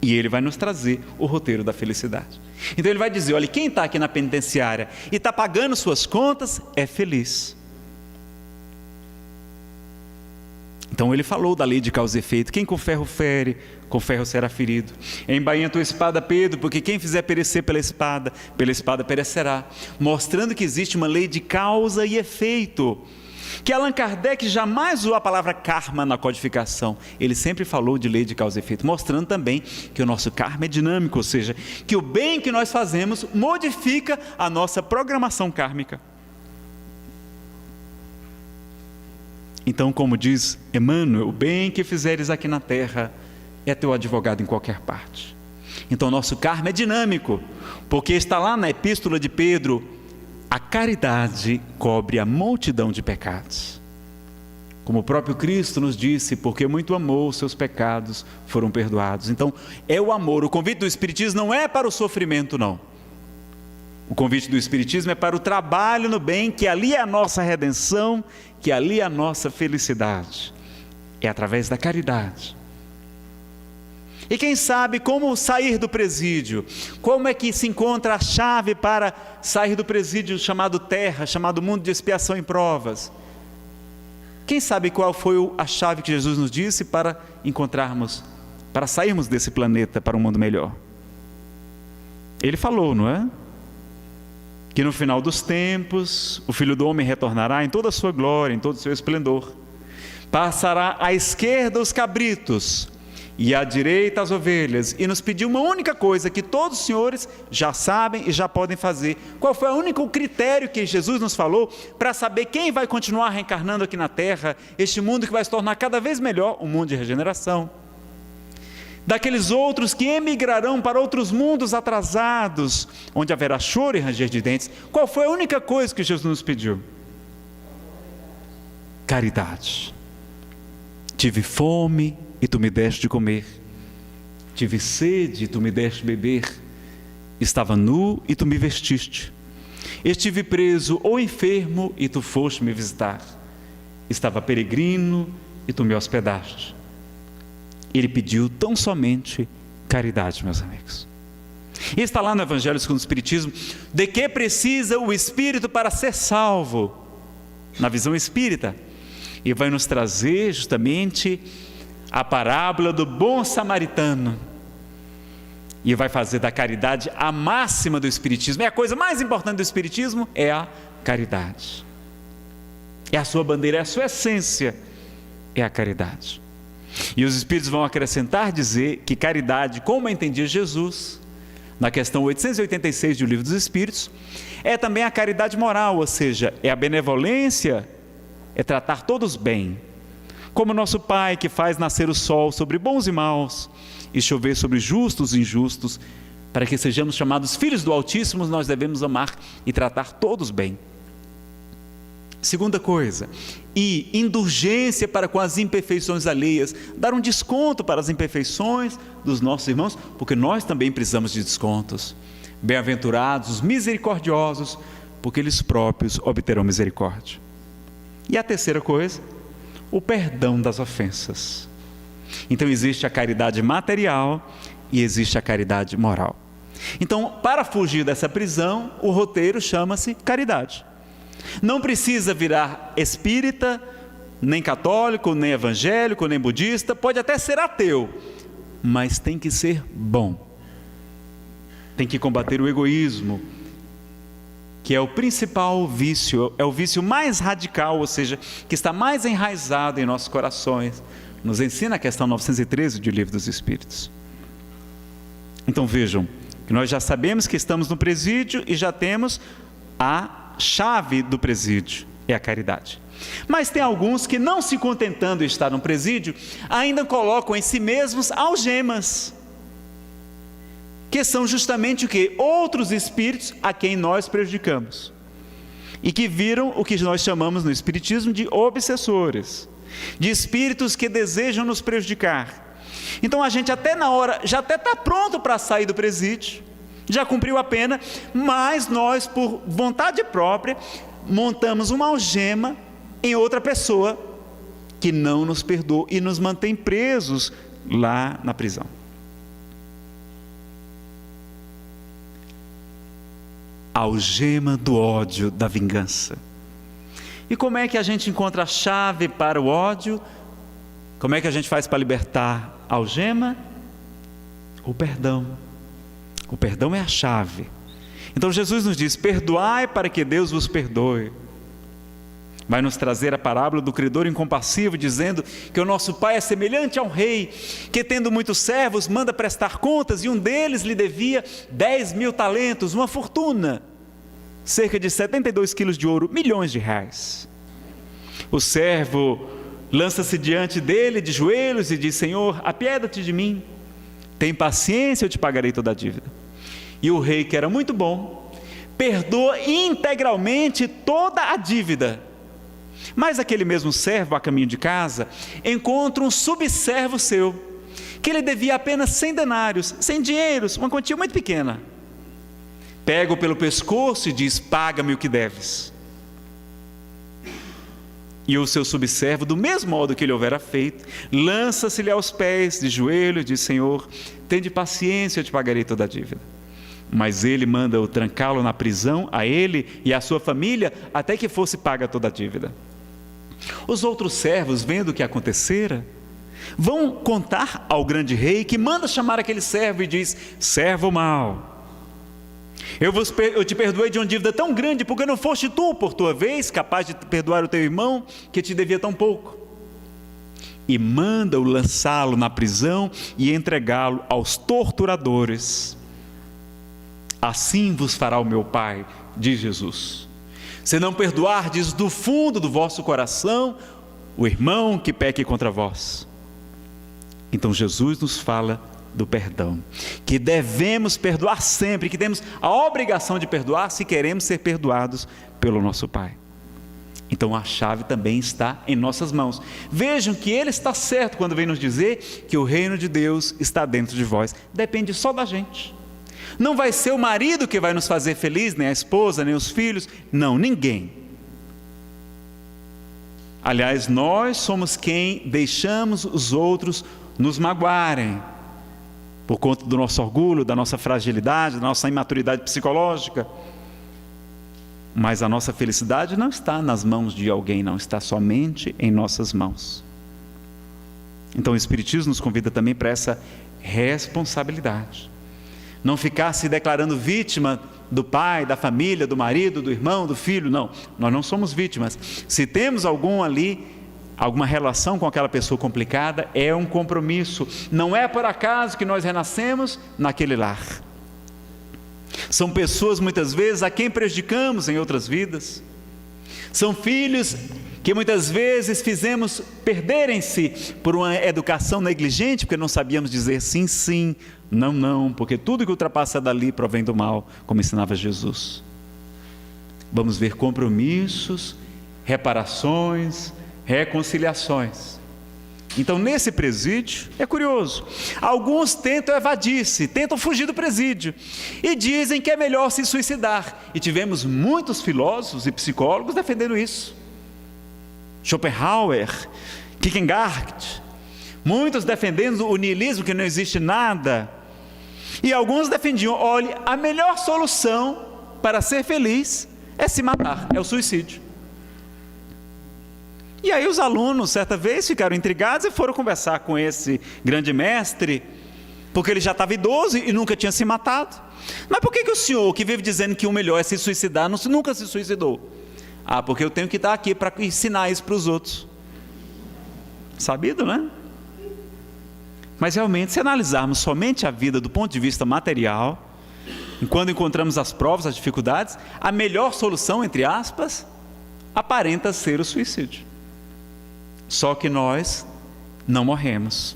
E ele vai nos trazer o roteiro da felicidade. Então ele vai dizer: olha, quem está aqui na penitenciária e está pagando suas contas é feliz. Então ele falou da lei de causa e efeito: quem com ferro fere, com ferro será ferido. Embainha tua espada, Pedro, porque quem fizer perecer pela espada perecerá. Mostrando que existe uma lei de causa e efeito, que Allan Kardec jamais usou a palavra karma na codificação. Ele sempre falou de lei de causa e efeito, mostrando também que o nosso karma é dinâmico, ou seja, que o bem que nós fazemos modifica a nossa programação kármica. Então, como diz Emmanuel, o bem que fizeres aqui na terra é teu advogado em qualquer parte. Então, nosso karma é dinâmico, porque está lá na epístola de Pedro: a caridade cobre a multidão de pecados. Como o próprio Cristo nos disse: porque muito amou, seus pecados foram perdoados. Então, é o amor. O convite do Espiritismo não é para o sofrimento, não. O convite do Espiritismo é para o trabalho no bem, que ali é a nossa redenção, que ali é a nossa felicidade. É através da caridade. E quem sabe como sair do presídio? Como é que se encontra a chave para sair do presídio chamado terra, chamado mundo de expiação e provas? Quem sabe qual foi a chave que Jesus nos disse para encontrarmos, para sairmos desse planeta para um mundo melhor? Ele falou, não é? Que no final dos tempos, o Filho do Homem retornará em toda a sua glória, em todo o seu esplendor. Passará à esquerda os cabritos e à direita as ovelhas, e nos pediu uma única coisa que todos os senhores já sabem e já podem fazer. Qual foi o único critério que Jesus nos falou para saber quem vai continuar reencarnando aqui na terra, este mundo que vai se tornar cada vez melhor, um mundo de regeneração? Daqueles outros que emigrarão para outros mundos atrasados, onde haverá choro e ranger de dentes. Qual foi a única coisa que Jesus nos pediu? Caridade. Tive fome e tu me deste de comer. Tive sede e tu me deste de beber. Estava nu e tu me vestiste. Estive preso ou enfermo e tu foste me visitar. Estava peregrino e tu me hospedaste. Ele pediu tão somente caridade, meus amigos. E está lá no Evangelho segundo o Espiritismo: de que precisa o espírito para ser salvo? Na visão espírita. E vai nos trazer justamente a parábola do bom samaritano. E vai fazer da caridade a máxima do Espiritismo. É a coisa mais importante do Espiritismo, é a caridade. É a sua bandeira, é a sua essência, é a caridade. E os Espíritos vão acrescentar, dizer que caridade, como a entendia Jesus, na questão 886 do Livro dos Espíritos, é também a caridade moral, ou seja, é a benevolência, é tratar todos bem. Como nosso Pai que faz nascer o sol sobre bons e maus, e chover sobre justos e injustos, para que sejamos chamados filhos do Altíssimo, nós devemos amar e tratar todos bem. Segunda coisa, e indulgência para com as imperfeições alheias, dar um desconto para as imperfeições dos nossos irmãos, porque nós também precisamos de descontos. Bem-aventurados os misericordiosos, porque eles próprios obterão misericórdia. E a terceira coisa, o perdão das ofensas. Então existe a caridade material e existe a caridade moral. Então, para fugir dessa prisão, o roteiro chama-se caridade. Não precisa virar espírita, nem católico, nem evangélico, nem budista, pode até ser ateu, mas tem que ser bom. Tem que combater o egoísmo, que é o principal vício, é o vício mais radical, ou seja, que está mais enraizado em nossos corações. Nos ensina a questão 913 do Livro dos Espíritos. Então vejam, que nós já sabemos que estamos no presídio e já temos a chave do presídio, é a caridade. Mas tem alguns que, não se contentando de estar no presídio, ainda colocam em si mesmos algemas, que são justamente o quê? Outros espíritos a quem nós prejudicamos, e que viram o que nós chamamos no espiritismo de obsessores, de espíritos que desejam nos prejudicar. Então a gente até na hora, já até está pronto para sair do presídio, já cumpriu a pena, mas nós, por vontade própria, montamos uma algema em outra pessoa que não nos perdoa e nos mantém presos lá na prisão. A algema do ódio, da vingança. E como é que a gente encontra a chave para o ódio? Como é que a gente faz para libertar a algema? O perdão. O perdão é a chave. Então Jesus nos diz: perdoai para que Deus vos perdoe. Vai nos trazer a parábola do credor incompassivo, dizendo que o nosso pai é semelhante a um rei, que tendo muitos servos, manda prestar contas, e um deles lhe devia 10.000 talentos, uma fortuna, cerca de 72 quilos de ouro, milhões de reais. O servo lança-se diante dele de joelhos e diz: Senhor, apieda-te de mim, tem paciência, eu te pagarei toda a dívida. E o rei, que era muito bom, perdoa integralmente toda a dívida. Mas aquele mesmo servo, a caminho de casa, encontra um subservo seu, que lhe devia apenas 100 denários, 100 dinheiros, uma quantia muito pequena. Pega-o pelo pescoço e diz: paga-me o que deves. E o seu subservo, do mesmo modo que ele houvera feito, lança-se-lhe aos pés, de joelho, e diz: Senhor, tende paciência, eu te pagarei toda a dívida. Mas ele manda-o trancá-lo na prisão, a ele e a sua família, até que fosse paga toda a dívida. Os outros servos, vendo o que acontecera, vão contar ao grande rei, que manda chamar aquele servo e diz: servo mau, eu te perdoei de uma dívida tão grande, porque não foste tu, por tua vez, capaz de perdoar o teu irmão, que te devia tão pouco. E manda-o lançá-lo na prisão e entregá-lo aos torturadores. Assim vos fará o meu Pai, diz Jesus, se não perdoardes do fundo do vosso coração o irmão que peque contra vós. Então Jesus nos fala do perdão, que devemos perdoar sempre, que temos a obrigação de perdoar se queremos ser perdoados pelo nosso Pai. Então a chave também está em nossas mãos. Vejam que Ele está certo quando vem nos dizer que o reino de Deus está dentro de vós. Depende só da gente. Não vai ser o marido que vai nos fazer feliz, nem a esposa, nem os filhos. Não, ninguém. Aliás, nós somos quem deixamos os outros nos magoarem, por conta do nosso orgulho, da nossa fragilidade, da nossa imaturidade psicológica. Mas a nossa felicidade não está nas mãos de alguém, não, está somente em nossas mãos. Então o Espiritismo nos convida também para essa responsabilidade. Não ficar se declarando vítima do pai, da família, do marido, do irmão, do filho, não. Nós não somos vítimas. Se temos alguma relação com aquela pessoa complicada, é um compromisso. Não é por acaso que nós renascemos naquele lar. São pessoas muitas vezes a quem prejudicamos em outras vidas. São filhos que muitas vezes fizemos perderem-se por uma educação negligente, porque não sabíamos dizer sim, sim, não, não, porque tudo que ultrapassa dali provém do mal, como ensinava Jesus. Vamos ver compromissos reparações, reconciliações. Então, nesse presídio, é curioso, alguns tentam evadir-se, tentam fugir do presídio e dizem que é melhor se suicidar. E tivemos muitos filósofos e psicólogos defendendo isso. Schopenhauer, Kierkegaard, muitos defendendo o niilismo, que não existe nada. E alguns defendiam, olha, a melhor solução para ser feliz é se matar, é o suicídio. E aí os alunos, certa vez, ficaram intrigados e foram conversar com esse grande mestre, porque ele já estava idoso e nunca tinha se matado. Mas por que o senhor, que vive dizendo que o melhor é se suicidar, nunca se suicidou? Ah, porque eu tenho que estar aqui para ensinar isso para os outros. Sabido, né? Mas realmente, se analisarmos somente a vida do ponto de vista material, quando encontramos as provas, as dificuldades, a melhor solução, entre aspas, aparenta ser o suicídio. Só que nós não morremos.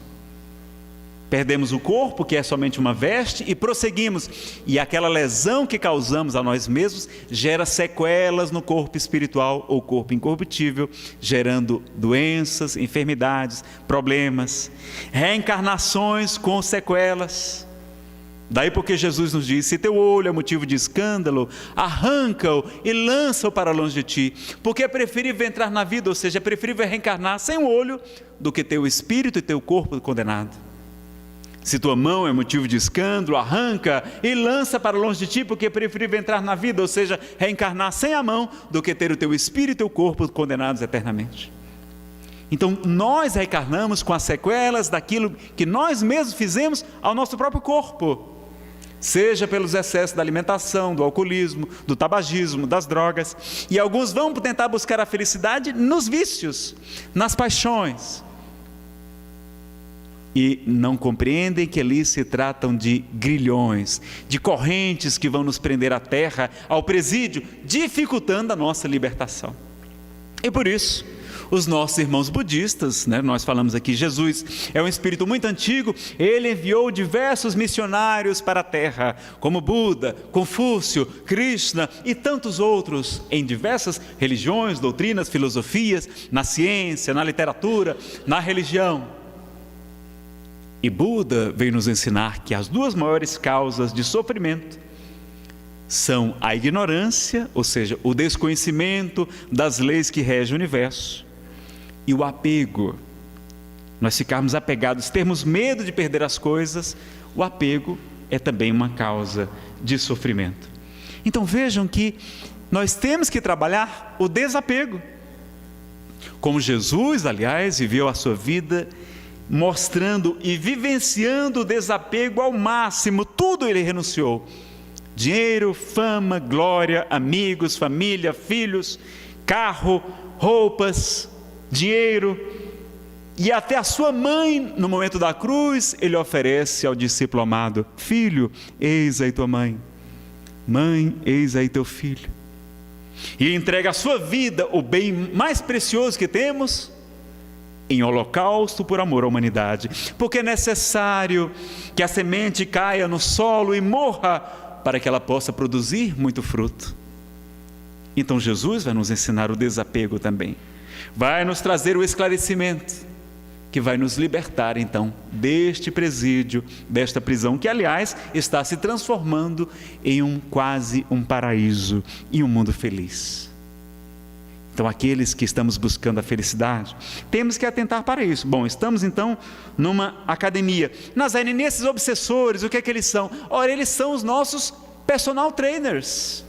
Perdemos o corpo, que é somente uma veste, e prosseguimos. E aquela lesão que causamos a nós mesmos gera sequelas no corpo espiritual ou corpo incorruptível, gerando doenças, enfermidades, problemas, reencarnações com sequelas. Daí porque Jesus nos diz, se teu olho é motivo de escândalo, arranca-o e lança-o para longe de ti, porque é preferível entrar na vida, ou seja, é preferível reencarnar sem o olho, do que teu espírito e teu corpo condenado. Se tua mão é motivo de escândalo, arranca e lança para longe de ti, porque é preferível entrar na vida, ou seja, reencarnar sem a mão, do que ter o teu espírito e teu corpo condenados eternamente. Então nós reencarnamos com as sequelas daquilo que nós mesmos fizemos ao nosso próprio corpo, seja pelos excessos da alimentação, do alcoolismo, do tabagismo, das drogas. E alguns vão tentar buscar a felicidade nos vícios, nas paixões, e não compreendem que ali se tratam de grilhões, de correntes que vão nos prender à terra, ao presídio, dificultando a nossa libertação. E por isso, os nossos irmãos budistas, nós falamos aqui, Jesus é um espírito muito antigo, ele enviou diversos missionários para a terra, como Buda, Confúcio, Krishna e tantos outros, em diversas religiões, doutrinas, filosofias, na ciência, na literatura, na religião. E Buda veio nos ensinar que as duas maiores causas de sofrimento são a ignorância, ou seja, o desconhecimento das leis que regem o universo, e o apego. Nós ficarmos apegados, termos medo de perder as coisas, o apego é também uma causa de sofrimento. Então vejam que nós temos que trabalhar o desapego. Como Jesus, aliás, viveu a sua vida mostrando e vivenciando o desapego ao máximo, tudo ele renunciou. Dinheiro, fama, glória, amigos, família, filhos, carro, roupas, dinheiro, e até a sua mãe, no momento da cruz, ele oferece ao discípulo amado: filho, eis aí tua mãe, mãe, eis aí teu filho. E entrega a sua vida, o bem mais precioso que temos, em holocausto por amor à humanidade, porque é necessário que a semente caia no solo e morra, para que ela possa produzir muito fruto. Então Jesus vai nos ensinar o desapego também, vai nos trazer o esclarecimento, que vai nos libertar então deste presídio, desta prisão, que aliás está se transformando em quase um paraíso e um mundo feliz. Então aqueles que estamos buscando a felicidade, temos que atentar para isso. Bom, estamos então numa academia. Nazaré, nesses obsessores, o que é que eles são? Ora, eles são os nossos personal trainers.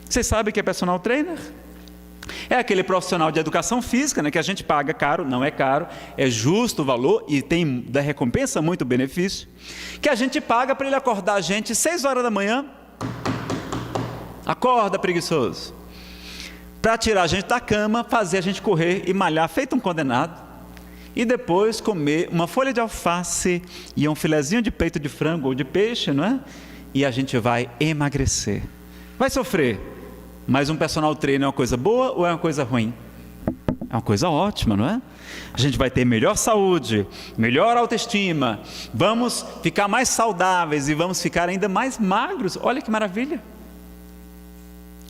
Vocês sabem o que é personal trainer? É aquele profissional de educação física, que a gente paga caro, não é caro, é justo o valor e tem da recompensa muito benefício, que a gente paga para ele acordar a gente 6 horas da manhã. Acorda, preguiçoso. Para tirar a gente da cama, fazer a gente correr e malhar feito um condenado, e depois comer uma folha de alface e um filezinho de peito de frango ou de peixe, não é? E a gente vai emagrecer. Vai sofrer, mas um personal trainer é uma coisa boa ou é uma coisa ruim? É uma coisa ótima, não é? A gente vai ter melhor saúde, melhor autoestima, vamos ficar mais saudáveis e vamos ficar ainda mais magros. Olha que maravilha!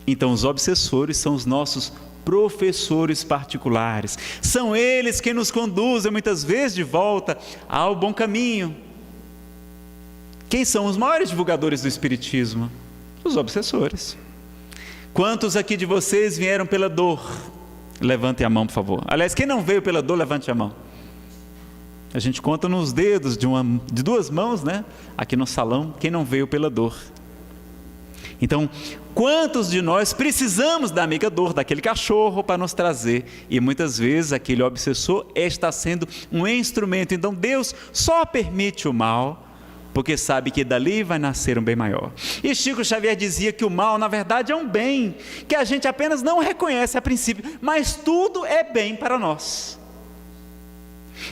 Então os obsessores são os nossos professores particulares. São eles que nos conduzem muitas vezes de volta ao bom caminho. Quem são os maiores divulgadores do Espiritismo? Os obsessores. Quantos aqui de vocês vieram pela dor? Levantem a mão, por favor. Aliás, quem não veio pela dor, levante a mão. A gente conta nos dedos de duas mãos, né? Aqui no salão, quem não veio pela dor. Então, quantos de nós precisamos da amiga dor, daquele cachorro para nos trazer? E muitas vezes aquele obsessor está sendo um instrumento. Então Deus só permite o mal, porque sabe que dali vai nascer um bem maior. E Chico Xavier dizia que o mal, na verdade, é um bem, que a gente apenas não reconhece a princípio, mas tudo é bem para nós.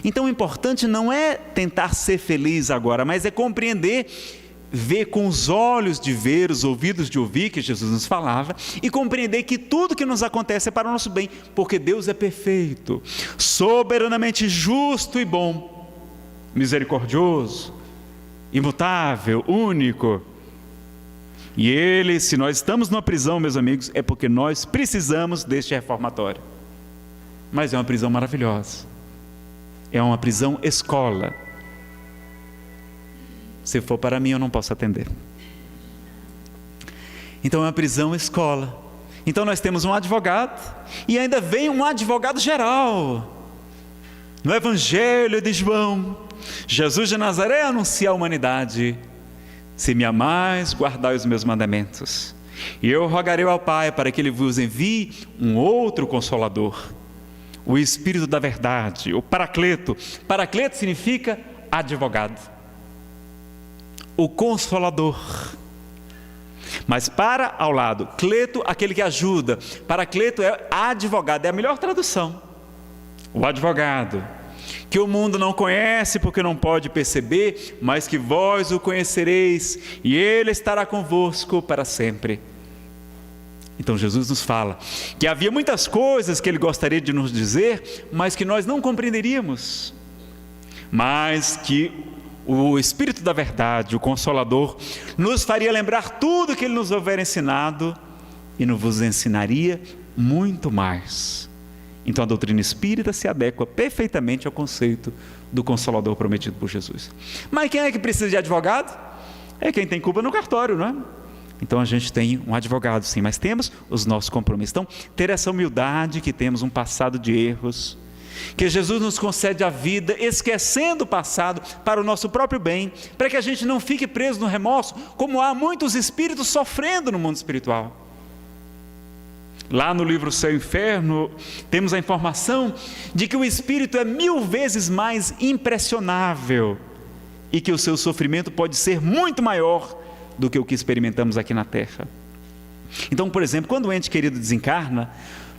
Então o importante não é tentar ser feliz agora, mas é compreender, ver com os olhos de ver, os ouvidos de ouvir, que Jesus nos falava, e compreender que tudo que nos acontece é para o nosso bem, porque Deus é perfeito, soberanamente justo e bom, misericordioso, imutável, único. E Ele, se nós estamos numa prisão, meus amigos, é porque nós precisamos deste reformatório. Mas é uma prisão maravilhosa. É uma prisão escola. Se for para mim, eu não posso atender. Então é uma prisão escola. Então nós temos um advogado, e ainda vem um advogado geral. No Evangelho de João, Jesus de Nazaré anuncia à humanidade: se me amais, guardai os meus mandamentos. E eu rogarei ao Pai para que Ele vos envie um outro Consolador, o Espírito da Verdade, o Paracleto. Paracleto significa advogado, o Consolador. Mas para ao lado, cleto, aquele que ajuda. Paracleto é advogado, é a melhor tradução. O advogado, que o mundo não conhece porque não pode perceber, mas que vós o conhecereis, e Ele estará convosco para sempre. Então Jesus nos fala que havia muitas coisas que Ele gostaria de nos dizer, mas que nós não compreenderíamos, mas que o Espírito da Verdade, o Consolador, nos faria lembrar tudo que Ele nos houver ensinado e nos ensinaria muito mais. Então a doutrina espírita se adequa perfeitamente ao conceito do Consolador prometido por Jesus. Mas quem é que precisa de advogado? É quem tem culpa no cartório, não é? Então a gente tem um advogado, sim, mas temos os nossos compromissos. Então, ter essa humildade, que temos um passado de erros, que Jesus nos concede a vida, esquecendo o passado para o nosso próprio bem, para que a gente não fique preso no remorso, como há muitos espíritos sofrendo no mundo espiritual. Lá no livro Céu e Inferno, temos a informação de que o espírito é 1000 vezes mais impressionável e que o seu sofrimento pode ser muito maior do que o que experimentamos aqui na Terra. Então, por exemplo, quando o ente querido desencarna,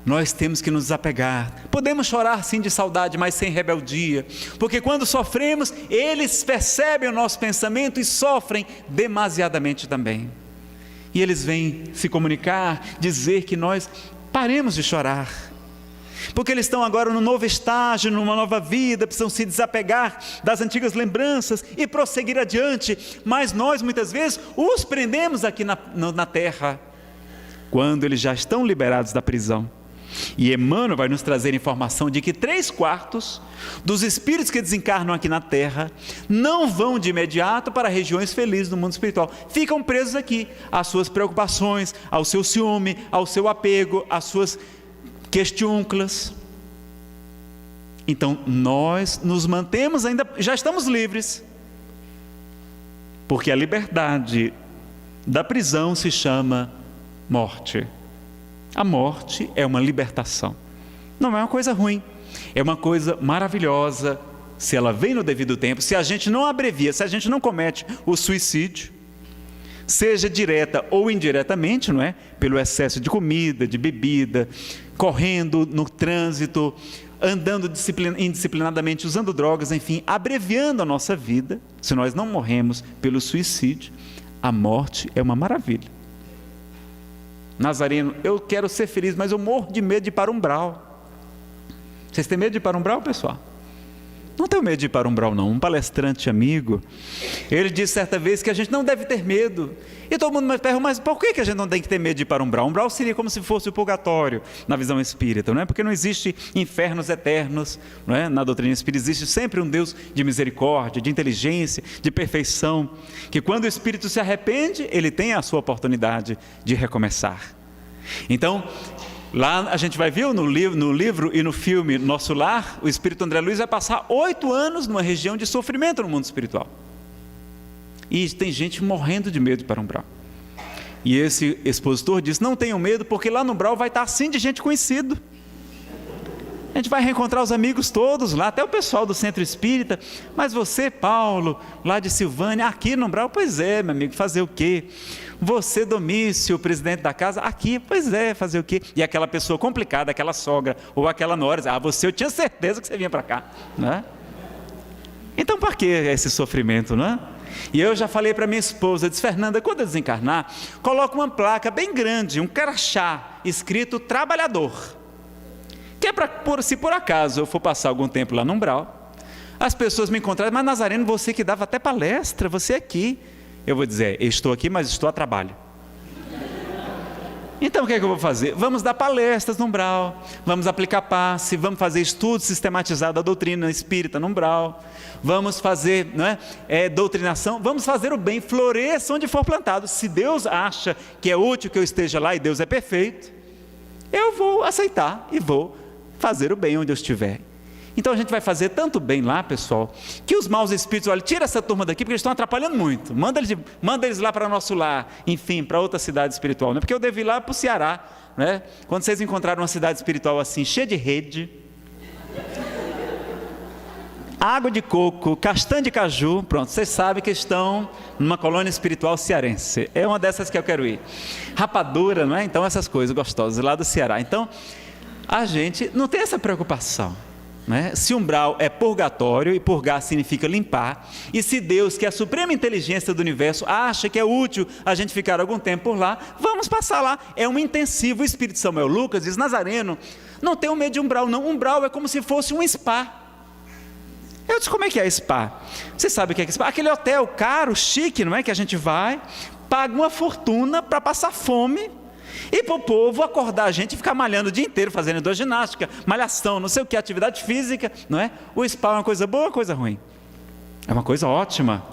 nós temos que nos desapegar. Podemos chorar sim de saudade, mas sem rebeldia, porque quando sofremos, eles percebem o nosso pensamento e sofrem demasiadamente também. E eles vêm se comunicar, dizer que nós paremos de chorar, porque eles estão agora num novo estágio, numa nova vida, precisam se desapegar das antigas lembranças e prosseguir adiante. Mas nós muitas vezes os prendemos aqui na terra, quando eles já estão liberados da prisão. E Emmanuel vai nos trazer informação de que 3/4 dos espíritos que desencarnam aqui na terra não vão de imediato para regiões felizes do mundo espiritual, ficam presos aqui às suas preocupações, ao seu ciúme, ao seu apego, às suas questiúnculas. Então nós nos mantemos ainda, já estamos livres, porque a liberdade da prisão se chama morte. A morte é uma libertação, não é uma coisa ruim, é uma coisa maravilhosa, se ela vem no devido tempo, se a gente não abrevia, se a gente não comete o suicídio, seja direta ou indiretamente, não é? Pelo excesso de comida, de bebida, correndo no trânsito, andando indisciplinadamente, usando drogas, enfim, abreviando a nossa vida. Se nós não morremos pelo suicídio, a morte é uma maravilha. Nazareno, eu quero ser feliz, mas eu morro de medo de ir para o umbral. Vocês têm medo de ir para o umbral, pessoal? Não tenho medo de ir para o umbral, não. Um palestrante amigo, ele disse certa vez que a gente não deve ter medo. E todo mundo me pergunta, mas por que a gente não tem que ter medo de ir para o umbral? O umbral seria como se fosse o purgatório, na visão espírita, não é? Porque não existe infernos eternos, não é? Na doutrina espírita existe sempre um Deus de misericórdia, de inteligência, de perfeição, que quando o espírito se arrepende, ele tem a sua oportunidade de recomeçar. Então, lá a gente vai ver no livro e no filme Nosso Lar, o espírito André Luiz vai passar 8 anos numa região de sofrimento no mundo espiritual. E tem gente morrendo de medo para o umbral. E esse expositor diz, não tenham medo, porque lá no umbral vai estar assim de gente conhecida. A gente vai reencontrar os amigos todos lá, até o pessoal do centro espírita. Mas você, Paulo, lá de Silvânia, aqui no umbral, pois é, meu amigo, fazer o quê? Você, Domício, o presidente da casa, aqui, pois é, fazer o quê? E aquela pessoa complicada, aquela sogra, ou aquela nora, você, eu tinha certeza que você vinha para cá, não é? Então, para que esse sofrimento, não é? E eu já falei para minha esposa, disse, Fernanda, quando eu desencarnar, coloca uma placa bem grande, um crachá, escrito trabalhador. Que é para, se por acaso eu for passar algum tempo lá no umbral, as pessoas me encontrarem, mas Nazareno, você que dava até palestra, você aqui. Eu vou dizer, eu estou aqui, mas estou a trabalho. Então o que é que eu vou fazer? Vamos dar palestras no umbral, vamos aplicar passe, vamos fazer estudo sistematizado da doutrina espírita no umbral, vamos fazer, não é, doutrinação, vamos fazer o bem, floresça onde for plantado. Se Deus acha que é útil que eu esteja lá e Deus é perfeito, eu vou aceitar e vou fazer o bem onde eu estiver. Então a gente vai fazer tanto bem lá, pessoal, que os maus espíritos, olha, tira essa turma daqui porque eles estão atrapalhando muito, manda eles lá para Nosso Lar, enfim, para outra cidade espiritual, né? Porque eu devo ir lá para o Ceará, né? Quando vocês encontrarem uma cidade espiritual assim, cheia de rede, água de coco, castanha de caju, pronto, vocês sabem que estão numa colônia espiritual cearense, é uma dessas que eu quero ir. Rapadura, não é? Então essas coisas gostosas lá do Ceará. Então a gente não tem essa preocupação, né? Se umbral é purgatório, e purgar significa limpar, e se Deus, que é a suprema inteligência do universo, acha que é útil a gente ficar algum tempo por lá, vamos passar lá. É um intensivo. O Espírito Samuel Lucas diz, Nazareno, não tenho medo de umbral não, umbral é como se fosse um spa. Eu disse, como é que é spa? Você sabe o que é spa? Aquele hotel caro, chique, não é? Que a gente vai, paga uma fortuna para passar fome, e para o povo acordar a gente e ficar malhando o dia inteiro, fazendo hidroginástica, malhação, não sei o que, atividade física, não é? O spa é uma coisa boa ou uma coisa ruim? É uma coisa ótima.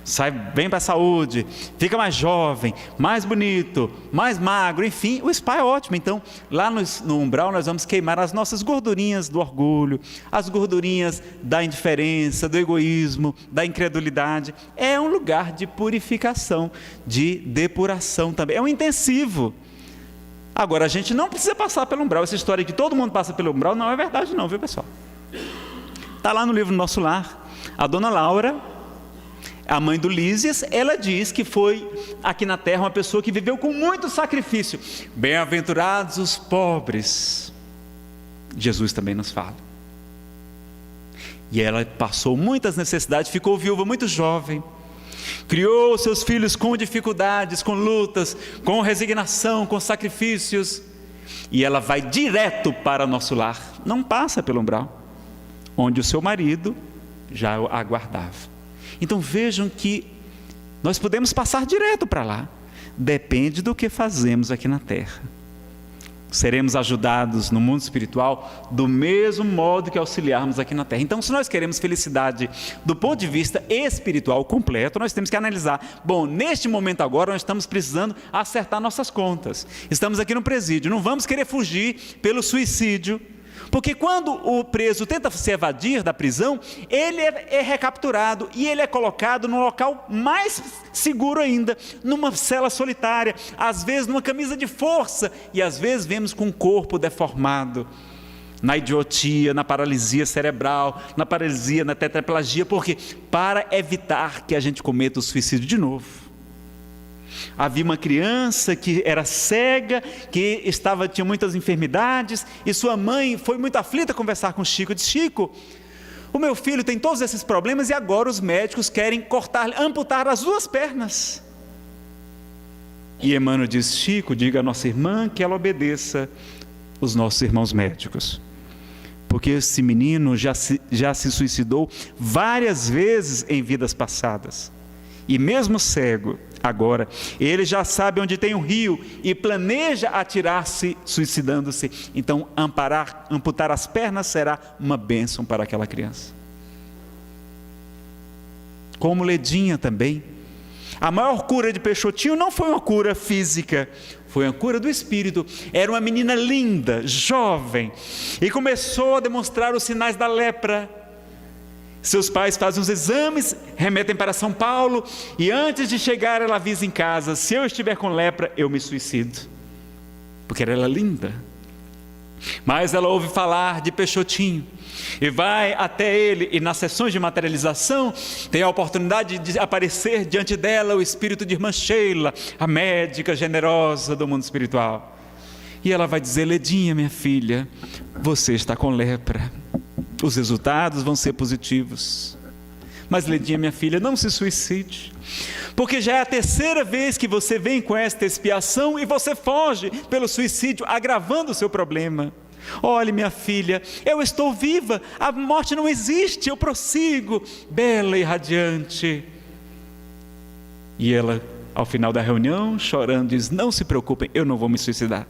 Sai bem para a saúde, fica mais jovem, mais bonito, mais magro, enfim, o spa é ótimo. Então, lá no umbral nós vamos queimar as nossas gordurinhas do orgulho, as gordurinhas da indiferença, do egoísmo, da incredulidade. É um lugar de purificação, de depuração também, é um intensivo. Agora, a gente não precisa passar pelo umbral. Essa história de que todo mundo passa pelo umbral não é verdade não, viu, pessoal? Está lá no livro Nosso Lar. A dona Laura, a mãe do Lísias, ela diz que foi aqui na terra uma pessoa que viveu com muito sacrifício. Bem-aventurados os pobres. Jesus também nos fala. E ela passou muitas necessidades, ficou viúva muito jovem. Criou seus filhos com dificuldades, com lutas, com resignação, com sacrifícios. E ela vai direto para Nosso Lar. Não passa pelo umbral, onde o seu marido já a aguardava. Então vejam que nós podemos passar direto para lá. Depende do que fazemos aqui na terra. Seremos ajudados no mundo espiritual do mesmo modo que auxiliarmos aqui na terra. Então, se nós queremos felicidade do ponto de vista espiritual completo, nós temos que analisar, bom, neste momento agora nós estamos precisando acertar nossas contas. Estamos aqui no presídio, não vamos querer fugir pelo suicídio, porque quando o preso tenta se evadir da prisão, ele é recapturado e ele é colocado num local mais seguro ainda, numa cela solitária, às vezes numa camisa de força, e às vezes vemos com o corpo deformado, na idiotia, na paralisia cerebral, na paralisia, na tetraplegia, porque para evitar que a gente cometa o suicídio de novo. Havia uma criança que era cega, que tinha muitas enfermidades, e sua mãe foi muito aflita conversar com Chico. Disse, Chico, o meu filho tem todos esses problemas e agora os médicos querem amputar as 2 pernas. E Emmanuel disse, Chico, diga à nossa irmã que ela obedeça os nossos irmãos médicos. porque esse menino já se suicidou várias vezes em vidas passadas. E mesmo cego, agora, ele já sabe onde tem um rio e planeja atirar-se suicidando-se. Então, amputar as pernas será uma bênção para aquela criança. Como Ledinha também. A maior cura de Peixotinho não foi uma cura física, foi uma cura do espírito. Era uma menina linda, jovem, e começou a demonstrar os sinais da lepra. Seus pais fazem os exames, remetem para São Paulo, e antes de chegar ela avisa em casa: se eu estiver com lepra, eu me suicido. Porque ela era linda. Mas ela ouve falar de Peixotinho, e vai até ele, e nas sessões de materialização, tem a oportunidade de aparecer diante dela o espírito de irmã Sheila, a médica generosa do mundo espiritual. E ela vai dizer: Ledinha, minha filha, você está com lepra. Os resultados vão ser positivos. Mas Ledinha, minha filha, não se suicide, porque já é a terceira vez que você vem com esta expiação e você foge pelo suicídio, agravando o seu problema. Olhe, minha filha, eu estou viva, a morte não existe, eu prossigo, bela e radiante. E ela, ao final da reunião, chorando, diz: não se preocupem, eu não vou me suicidar.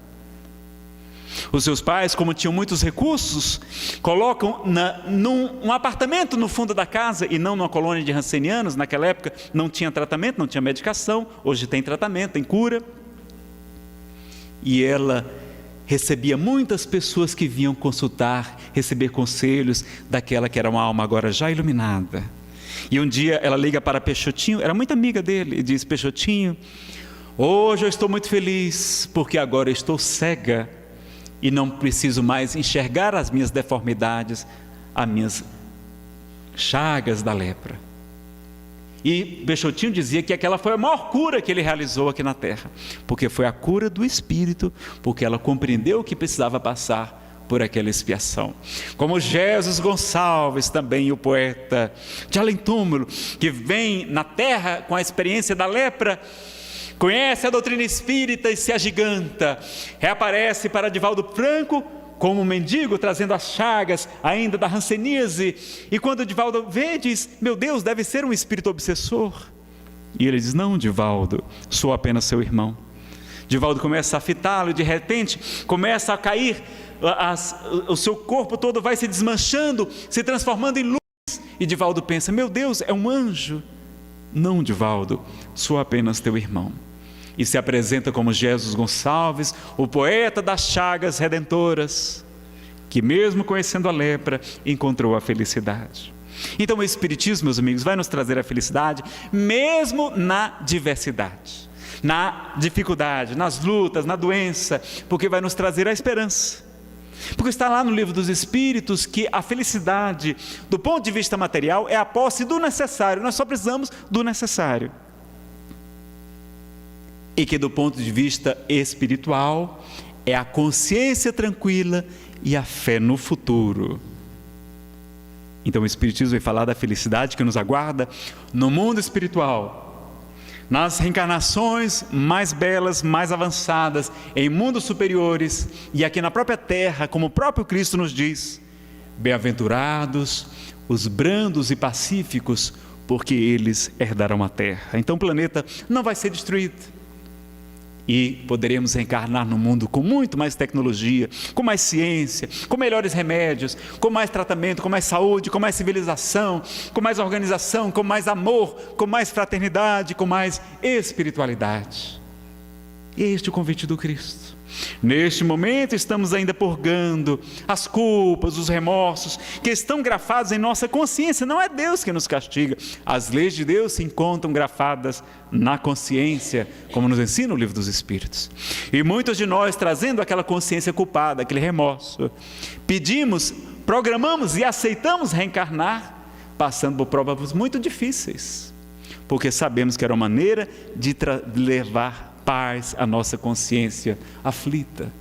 Os seus pais, como tinham muitos recursos, colocam num apartamento no fundo da casa, e não numa colônia de rancenianos. Naquela época não tinha tratamento, não tinha medicação. Hoje tem tratamento, tem cura. E ela recebia muitas pessoas que vinham consultar, receber conselhos daquela que era uma alma agora já iluminada. E um dia ela liga para Peixotinho, era muito amiga dele, e diz: Peixotinho, hoje eu estou muito feliz, porque agora eu estou cega e não preciso mais enxergar as minhas deformidades, as minhas chagas da lepra. E Peixotinho dizia que aquela foi a maior cura que ele realizou aqui na terra, porque foi a cura do espírito, porque ela compreendeu que precisava passar por aquela expiação. Como Jesus Gonçalves também, o poeta de além túmulo, que vem na terra com a experiência da lepra, conhece a doutrina espírita e se agiganta, reaparece para Divaldo Franco como um mendigo, trazendo as chagas ainda da hanseníase, e quando Divaldo vê, diz: meu Deus, deve ser um espírito obsessor. E ele diz: não, Divaldo, sou apenas seu irmão. Divaldo começa a fitá-lo, e de repente começa a cair, o seu corpo todo vai se desmanchando, se transformando em luz, e Divaldo pensa: meu Deus, é um anjo. Não, Divaldo, sou apenas teu irmão. E se apresenta como Jesus Gonçalves, o poeta das chagas redentoras, que mesmo conhecendo a lepra, encontrou a felicidade. Então o Espiritismo, meus amigos, vai nos trazer a felicidade, mesmo na diversidade, na dificuldade, nas lutas, na doença, porque vai nos trazer a esperança. Porque está lá no Livro dos Espíritos que a felicidade, do ponto de vista material, é a posse do necessário. Nós só precisamos do necessário. E que do ponto de vista espiritual, é a consciência tranquila e a fé no futuro. Então o Espiritismo vai falar da felicidade que nos aguarda no mundo espiritual, nas reencarnações mais belas, mais avançadas, em mundos superiores, e aqui na própria terra, como o próprio Cristo nos diz: bem-aventurados os brandos e pacíficos, porque eles herdarão a terra. Então o planeta não vai ser destruído, e poderemos reencarnar no mundo com muito mais tecnologia, com mais ciência, com melhores remédios, com mais tratamento, com mais saúde, com mais civilização, com mais organização, com mais amor, com mais fraternidade, com mais espiritualidade. E este é o convite do Cristo. Neste momento estamos ainda purgando as culpas, os remorsos que estão grafados em nossa consciência. Não é Deus que nos castiga. As leis de Deus se encontram grafadas na consciência, como nos ensina o Livro dos Espíritos. E muitos de nós, trazendo aquela consciência culpada, aquele remorso, pedimos, programamos e aceitamos reencarnar, passando por provas muito difíceis, porque sabemos que era uma maneira de levar paz à nossa consciência aflita.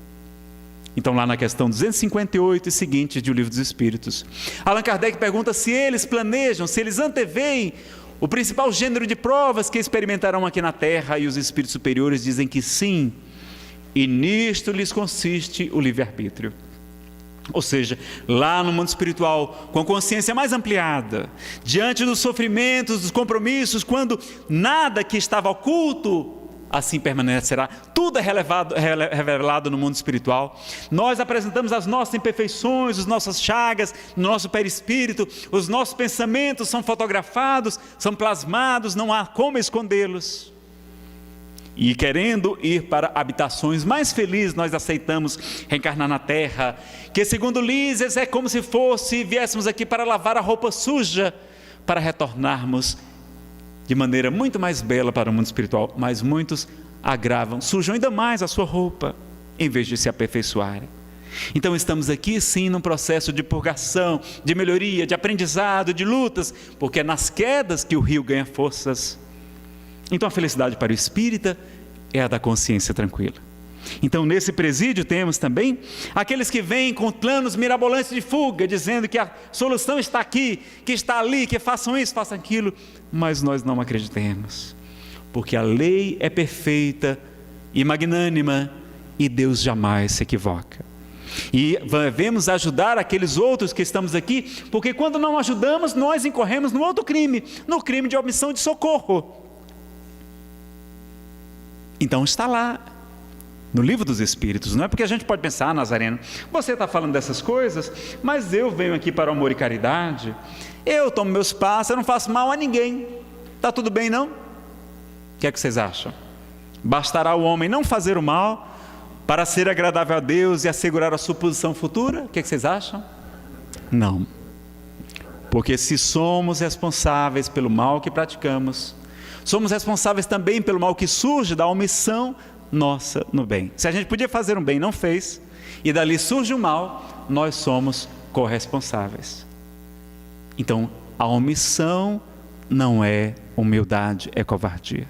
Então lá na questão 258 e seguintes do Livro dos Espíritos, Allan Kardec pergunta se eles planejam, se eles anteveem o principal gênero de provas que experimentarão aqui na Terra, e os espíritos superiores dizem que sim, e nisto lhes consiste o livre-arbítrio. Ou seja, lá no mundo espiritual, com a consciência mais ampliada, diante dos sofrimentos, dos compromissos, quando nada que estava oculto assim permanecerá, tudo é revelado no mundo espiritual. Nós apresentamos as nossas imperfeições, as nossas chagas, no nosso perispírito, os nossos pensamentos são fotografados, são plasmados, não há como escondê-los. E querendo ir para habitações mais felizes, nós aceitamos reencarnar na terra, que segundo Lísias é como se viéssemos aqui para lavar a roupa suja, para retornarmos de maneira muito mais bela para o mundo espiritual. Mas muitos agravam, sujam ainda mais a sua roupa, em vez de se aperfeiçoarem. Então estamos aqui sim num processo de purgação, de melhoria, de aprendizado, de lutas, porque é nas quedas que o rio ganha forças. Então a felicidade para o espírita é a da consciência tranquila. Então nesse presídio temos também aqueles que vêm com planos mirabolantes de fuga, dizendo que a solução está aqui, que está ali, que façam isso, façam aquilo, mas nós não acreditemos, porque a lei é perfeita e magnânima e Deus jamais se equivoca. E devemos ajudar aqueles outros que estamos aqui, porque quando não ajudamos, nós incorremos no outro crime, no crime de omissão de socorro. Então está lá no livro dos Espíritos. Não é porque a gente pode pensar, Nazareno, você está falando dessas coisas, mas eu venho aqui para o amor e caridade, eu tomo meus passos, eu não faço mal a ninguém, está tudo bem não? O que é que vocês acham? Bastará o homem não fazer o mal para ser agradável a Deus e assegurar a sua posição futura? O que é que vocês acham? Não, porque se somos responsáveis pelo mal que praticamos, somos responsáveis também pelo mal que surge da omissão nossa no bem. Se a gente podia fazer um bem e não fez, e dali surge o mal, nós somos corresponsáveis. Então, a omissão não é humildade, é covardia.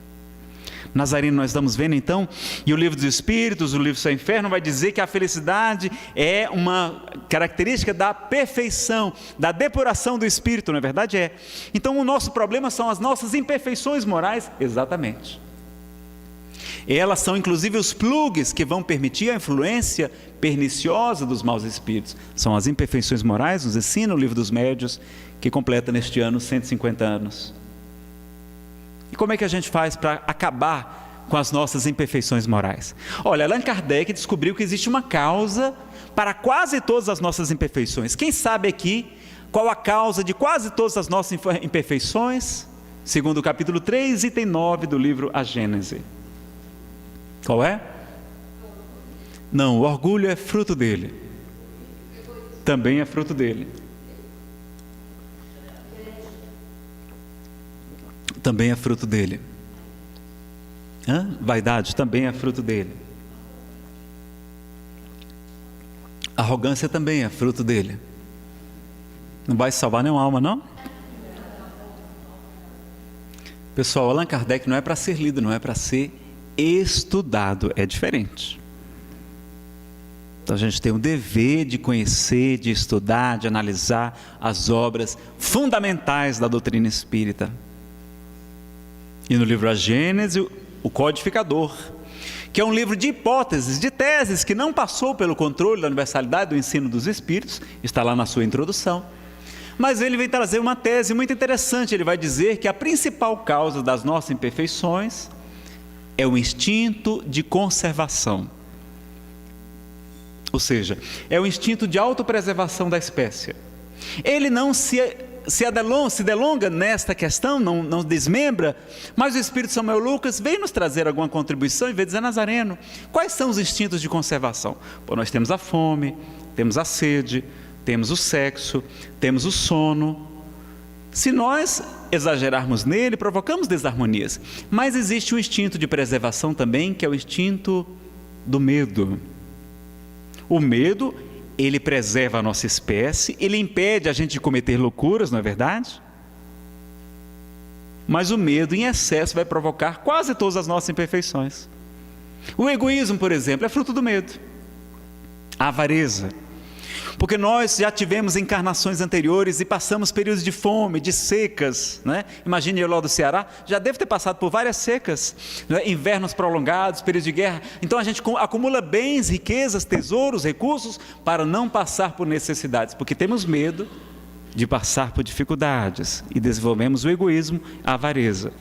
Nazareno, nós estamos vendo então, e o livro dos Espíritos, o livro do Céu e Inferno vai dizer que a felicidade é uma característica da perfeição, da depuração do Espírito, não é verdade? É. Então o nosso problema são as nossas imperfeições morais, exatamente. Elas são inclusive os plugs que vão permitir a influência perniciosa dos maus espíritos. São as imperfeições morais, nos ensina o livro dos Médiuns, que completa neste ano 150 anos. E como é que a gente faz para acabar com as nossas imperfeições morais? Olha, Allan Kardec descobriu que existe uma causa para quase todas as nossas imperfeições. Quem sabe aqui qual a causa de quase todas as nossas imperfeições? Segundo o capítulo 3, item 9 do livro A Gênese. Qual é? Não, o orgulho é fruto dele. Também é fruto dele. Também é fruto dele. Vaidade também é fruto dele. Arrogância também é fruto dele. Não vai salvar nenhuma alma, não? Pessoal, Allan Kardec não é para ser lido, não é para ser estudado, é diferente. Então a gente tem o dever de conhecer, de estudar, de analisar as obras fundamentais da doutrina espírita. E no livro A Gênese, o Codificador, que é um livro de hipóteses, de teses, que não passou pelo controle da universalidade do ensino dos Espíritos, está lá na sua introdução. Mas ele vem trazer uma tese muito interessante. Ele vai dizer que a principal causa das nossas imperfeições é o instinto de conservação. Ou seja, é o instinto de autopreservação da espécie. Ele não se delonga nesta questão, não desmembra, mas o Espírito Samuel Lucas veio nos trazer alguma contribuição e veio dizer: Nazareno, quais são os instintos de conservação? Nós temos a fome, temos a sede, temos o sexo, temos o sono. Se nós exagerarmos nele, provocamos desarmonias. Mas existe um instinto de preservação também, que é o instinto do medo. O medo, ele preserva a nossa espécie, ele impede a gente de cometer loucuras, não é verdade? Mas o medo em excesso vai provocar quase todas as nossas imperfeições. O egoísmo, por exemplo, é fruto do medo. A avareza. Porque nós já tivemos encarnações anteriores e passamos períodos de fome, de secas, né? Imagine eu lá do Ceará, já deve ter passado por várias secas, né? Invernos prolongados, períodos de guerra. Então a gente acumula bens, riquezas, tesouros, recursos para não passar por necessidades, porque temos medo de passar por dificuldades e desenvolvemos o egoísmo, a avareza.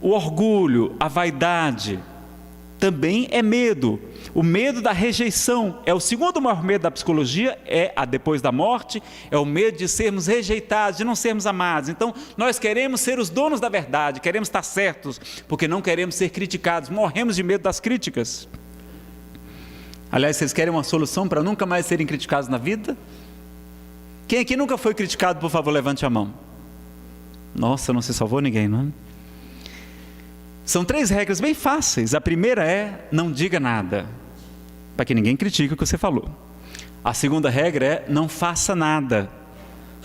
O orgulho, a vaidade, também é medo. O medo da rejeição é o segundo maior medo da psicologia, depois da morte, é o medo de sermos rejeitados, de não sermos amados. Então, nós queremos ser os donos da verdade, queremos estar certos, porque não queremos ser criticados, morremos de medo das críticas. Aliás, vocês querem uma solução para nunca mais serem criticados na vida? Quem aqui nunca foi criticado, por favor, levante a mão. Nossa, não se salvou ninguém, não é? São 3 regras bem fáceis. A primeira é: não diga nada, para que ninguém critique o que você falou. A segunda regra é: não faça nada,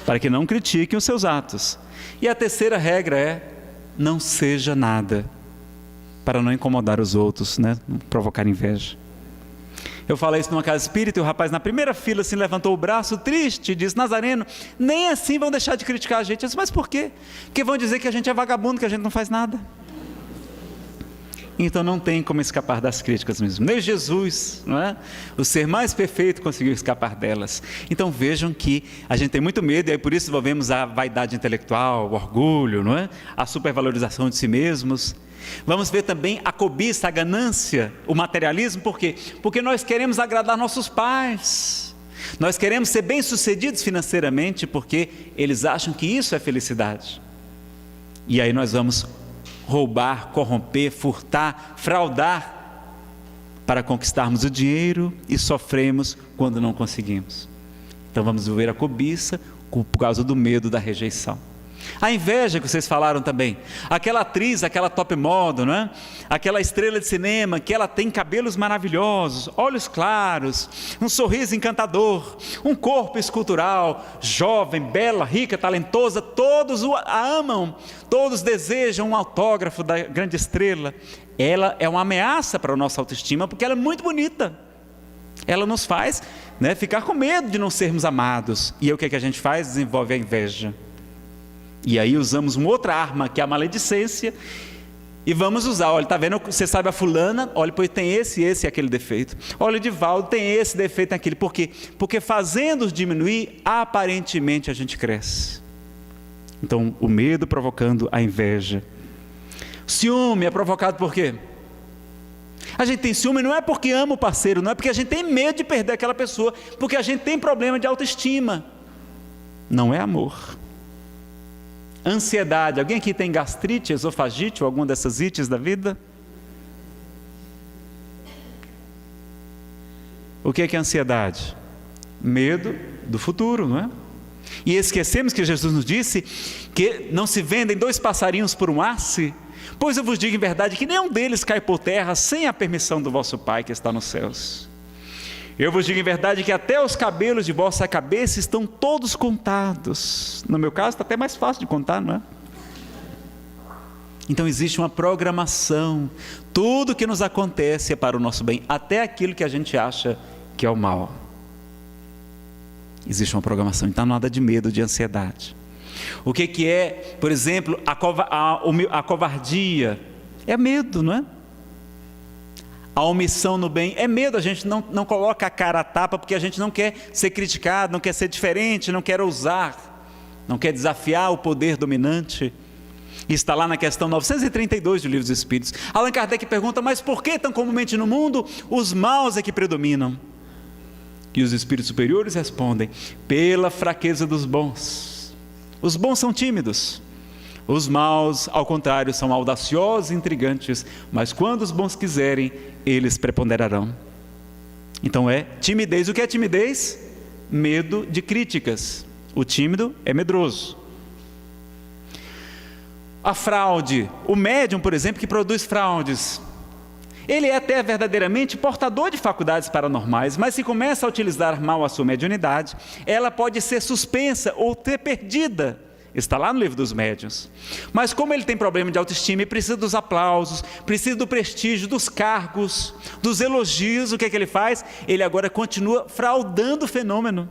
para que não critiquem os seus atos. E a terceira regra é: não seja nada, para não incomodar os outros, né? Não provocar inveja. Eu falei isso numa casa espírita e o rapaz na primeira fila assim levantou o braço triste e disse: Nazareno, nem assim vão deixar de criticar a gente. Eu disse: mas por quê? Porque vão dizer que a gente é vagabundo, que a gente não faz nada. Então não tem como escapar das críticas mesmo. Nem Jesus, não é? O ser mais perfeito conseguiu escapar delas. Então vejam que a gente tem muito medo, e aí por isso desenvolvemos a vaidade intelectual, o orgulho, não é? A supervalorização de si mesmos. Vamos ver também a cobiça, a ganância, o materialismo. Por quê? Porque nós queremos agradar nossos pais. Nós queremos ser bem-sucedidos financeiramente, porque eles acham que isso é felicidade. E aí nós vamos roubar, corromper, furtar, fraudar para conquistarmos o dinheiro e sofremos quando não conseguimos. Então vamos ver a cobiça por causa do medo da rejeição. A inveja que vocês falaram também, aquela atriz, aquela top model, não é? Aquela estrela de cinema que ela tem cabelos maravilhosos, olhos claros, um sorriso encantador, um corpo escultural, jovem, bela, rica, talentosa, todos a amam, todos desejam um autógrafo da grande estrela. Ela é uma ameaça para a nossa autoestima, porque ela é muito bonita. Ela nos faz, né, ficar com medo de não sermos amados. E aí o que a gente faz? Desenvolve a inveja. E aí usamos uma outra arma, que é a maledicência, e vamos usar: olha, está vendo, você sabe a fulana, olha, pois tem esse e aquele defeito. Olha, o Edivaldo tem esse defeito e aquele. Por quê? Porque fazendo-os diminuir, aparentemente a gente cresce. Então, o medo provocando a inveja. O ciúme é provocado por quê? A gente tem ciúme não é porque ama o parceiro, não é porque a gente tem medo de perder aquela pessoa, porque a gente tem problema de autoestima. Não é amor. Ansiedade. Alguém aqui tem gastrite, esofagite ou alguma dessas ites da vida? O que é ansiedade? Medo do futuro, não é? E esquecemos que Jesus nos disse que não se vendem 2 passarinhos por um asse. Pois eu vos digo em verdade que nenhum deles cai por terra sem a permissão do vosso Pai que está nos céus. Eu vos digo em verdade que até os cabelos de vossa cabeça estão todos contados. No meu caso está até mais fácil de contar, não é? Então existe uma programação. Tudo que nos acontece é para o nosso bem, até aquilo que a gente acha que é o mal. Existe uma programação, então nada de medo, de ansiedade. O que é, por exemplo, a covardia? É medo, não é? A omissão no bem é medo. A gente não coloca a cara a tapa porque a gente não quer ser criticado, não quer ser diferente, não quer ousar, não quer desafiar o poder dominante. Está lá na questão 932 do Livro dos Espíritos. Allan Kardec pergunta: mas por que tão comumente no mundo os maus é que predominam? E os espíritos superiores respondem: pela fraqueza dos bons. Os bons são tímidos. Os maus, ao contrário, são audaciosos e intrigantes, mas quando os bons quiserem, eles preponderarão. Então é timidez. O que é timidez? Medo de críticas. O tímido é medroso. A fraude. O médium, por exemplo, que produz fraudes, ele é até verdadeiramente portador de faculdades paranormais, mas se começa a utilizar mal a sua mediunidade, ela pode ser suspensa ou ter perdida Está lá no livro dos Médiuns. Mas como ele tem problema de autoestima e precisa dos aplausos, precisa do prestígio, dos cargos, dos elogios, o que é que ele faz? Ele agora continua fraudando o fenômeno.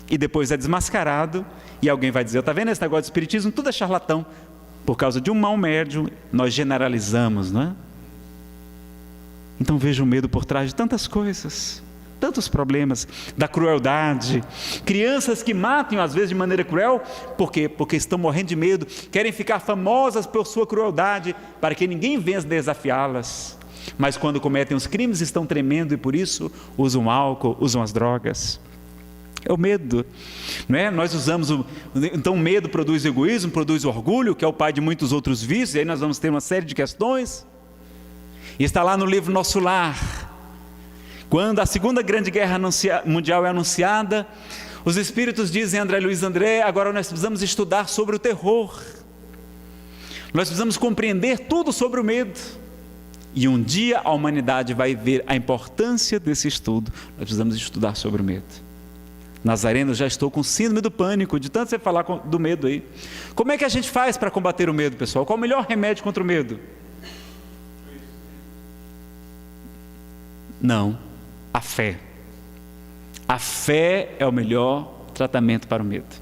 E depois é desmascarado e alguém vai dizer: está vendo esse negócio de espiritismo? Tudo é charlatão. Por causa de um mau médium, nós generalizamos, não é? Então veja o medo por trás de tantas coisas, tantos problemas, da crueldade. Crianças que matam às vezes de maneira cruel, por quê? Porque estão morrendo de medo, querem ficar famosas por sua crueldade, para que ninguém venha desafiá-las. Mas quando cometem os crimes estão tremendo e por isso usam álcool, usam as drogas. É o medo, não é? Nós usamos então o medo produz egoísmo, produz orgulho, que é o pai de muitos outros vícios, e aí nós vamos ter uma série de questões. E está lá no livro Nosso Lar. Quando a Segunda Grande Guerra Mundial é anunciada, os espíritos dizem a André Luiz: André, agora nós precisamos estudar sobre o terror. Nós precisamos compreender tudo sobre o medo. E um dia a humanidade vai ver a importância desse estudo. Nós precisamos estudar sobre o medo. Nazareno, eu já estou com síndrome do pânico, de tanto você falar do medo aí. Como é que a gente faz para combater o medo, pessoal? Qual o melhor remédio contra o medo? Não, a fé. A fé é o melhor tratamento para o medo.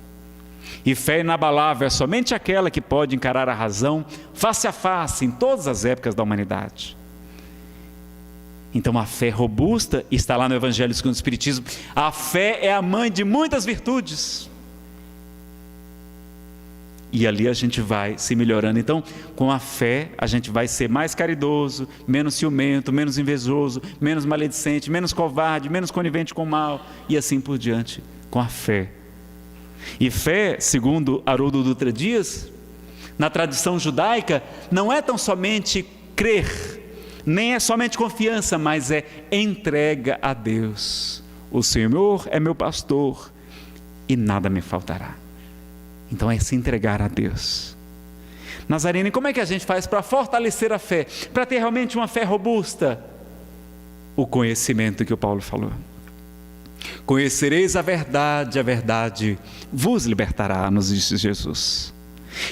E fé inabalável é somente aquela que pode encarar a razão face a face em todas as épocas da humanidade. Então a fé robusta está lá no Evangelho segundo o Espiritismo. A fé é a mãe de muitas virtudes. E ali a gente vai se melhorando. Então, com a fé, a gente vai ser mais caridoso, menos ciumento, menos invejoso, menos maledicente, menos covarde, menos conivente com o mal, e assim por diante, com a fé. E fé, segundo Haroldo Dutra Dias, na tradição judaica, não é tão somente crer, nem é somente confiança, mas é entrega a Deus. O Senhor é meu pastor e nada me faltará. Então é se entregar a Deus. Nazareno, e como é que a gente faz para fortalecer a fé? Para ter realmente uma fé robusta? O conhecimento que o Paulo falou. Conhecereis a verdade vos libertará, nos disse Jesus.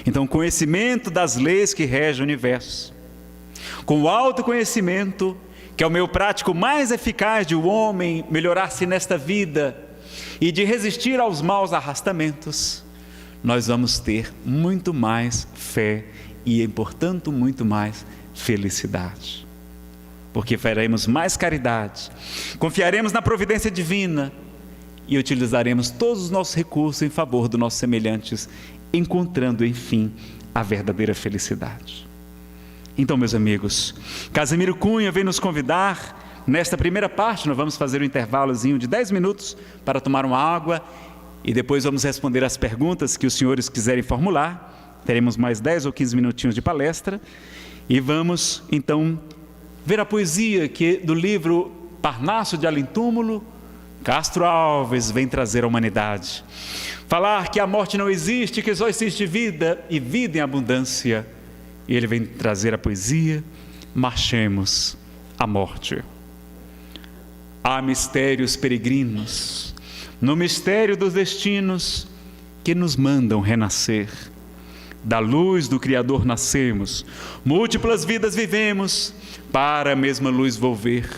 Então, conhecimento das leis que regem o universo. Com o autoconhecimento, que é o meio prático mais eficaz de o homem melhorar-se nesta vida e de resistir aos maus arrastamentos, nós vamos ter muito mais fé e, portanto, muito mais felicidade. Porque faremos mais caridade, confiaremos na providência divina e utilizaremos todos os nossos recursos em favor dos nossos semelhantes, encontrando, enfim, a verdadeira felicidade. Então, meus amigos, Casimiro Cunha vem nos convidar, nesta primeira parte, nós vamos fazer um intervalozinho de 10 minutos para tomar uma água e depois vamos responder as perguntas que os senhores quiserem formular. Teremos mais 10 ou 15 minutinhos de palestra e vamos, então, ver a poesia que do livro Parnaso de Além Túmulo, Castro Alves vem trazer à humanidade. Falar que a morte não existe, que só existe vida e vida em abundância. E ele vem trazer a poesia, Marchemos à Morte. Há mistérios peregrinos, no mistério dos destinos, que nos mandam renascer. Da luz do Criador nascemos, múltiplas vidas vivemos, para a mesma luz volver.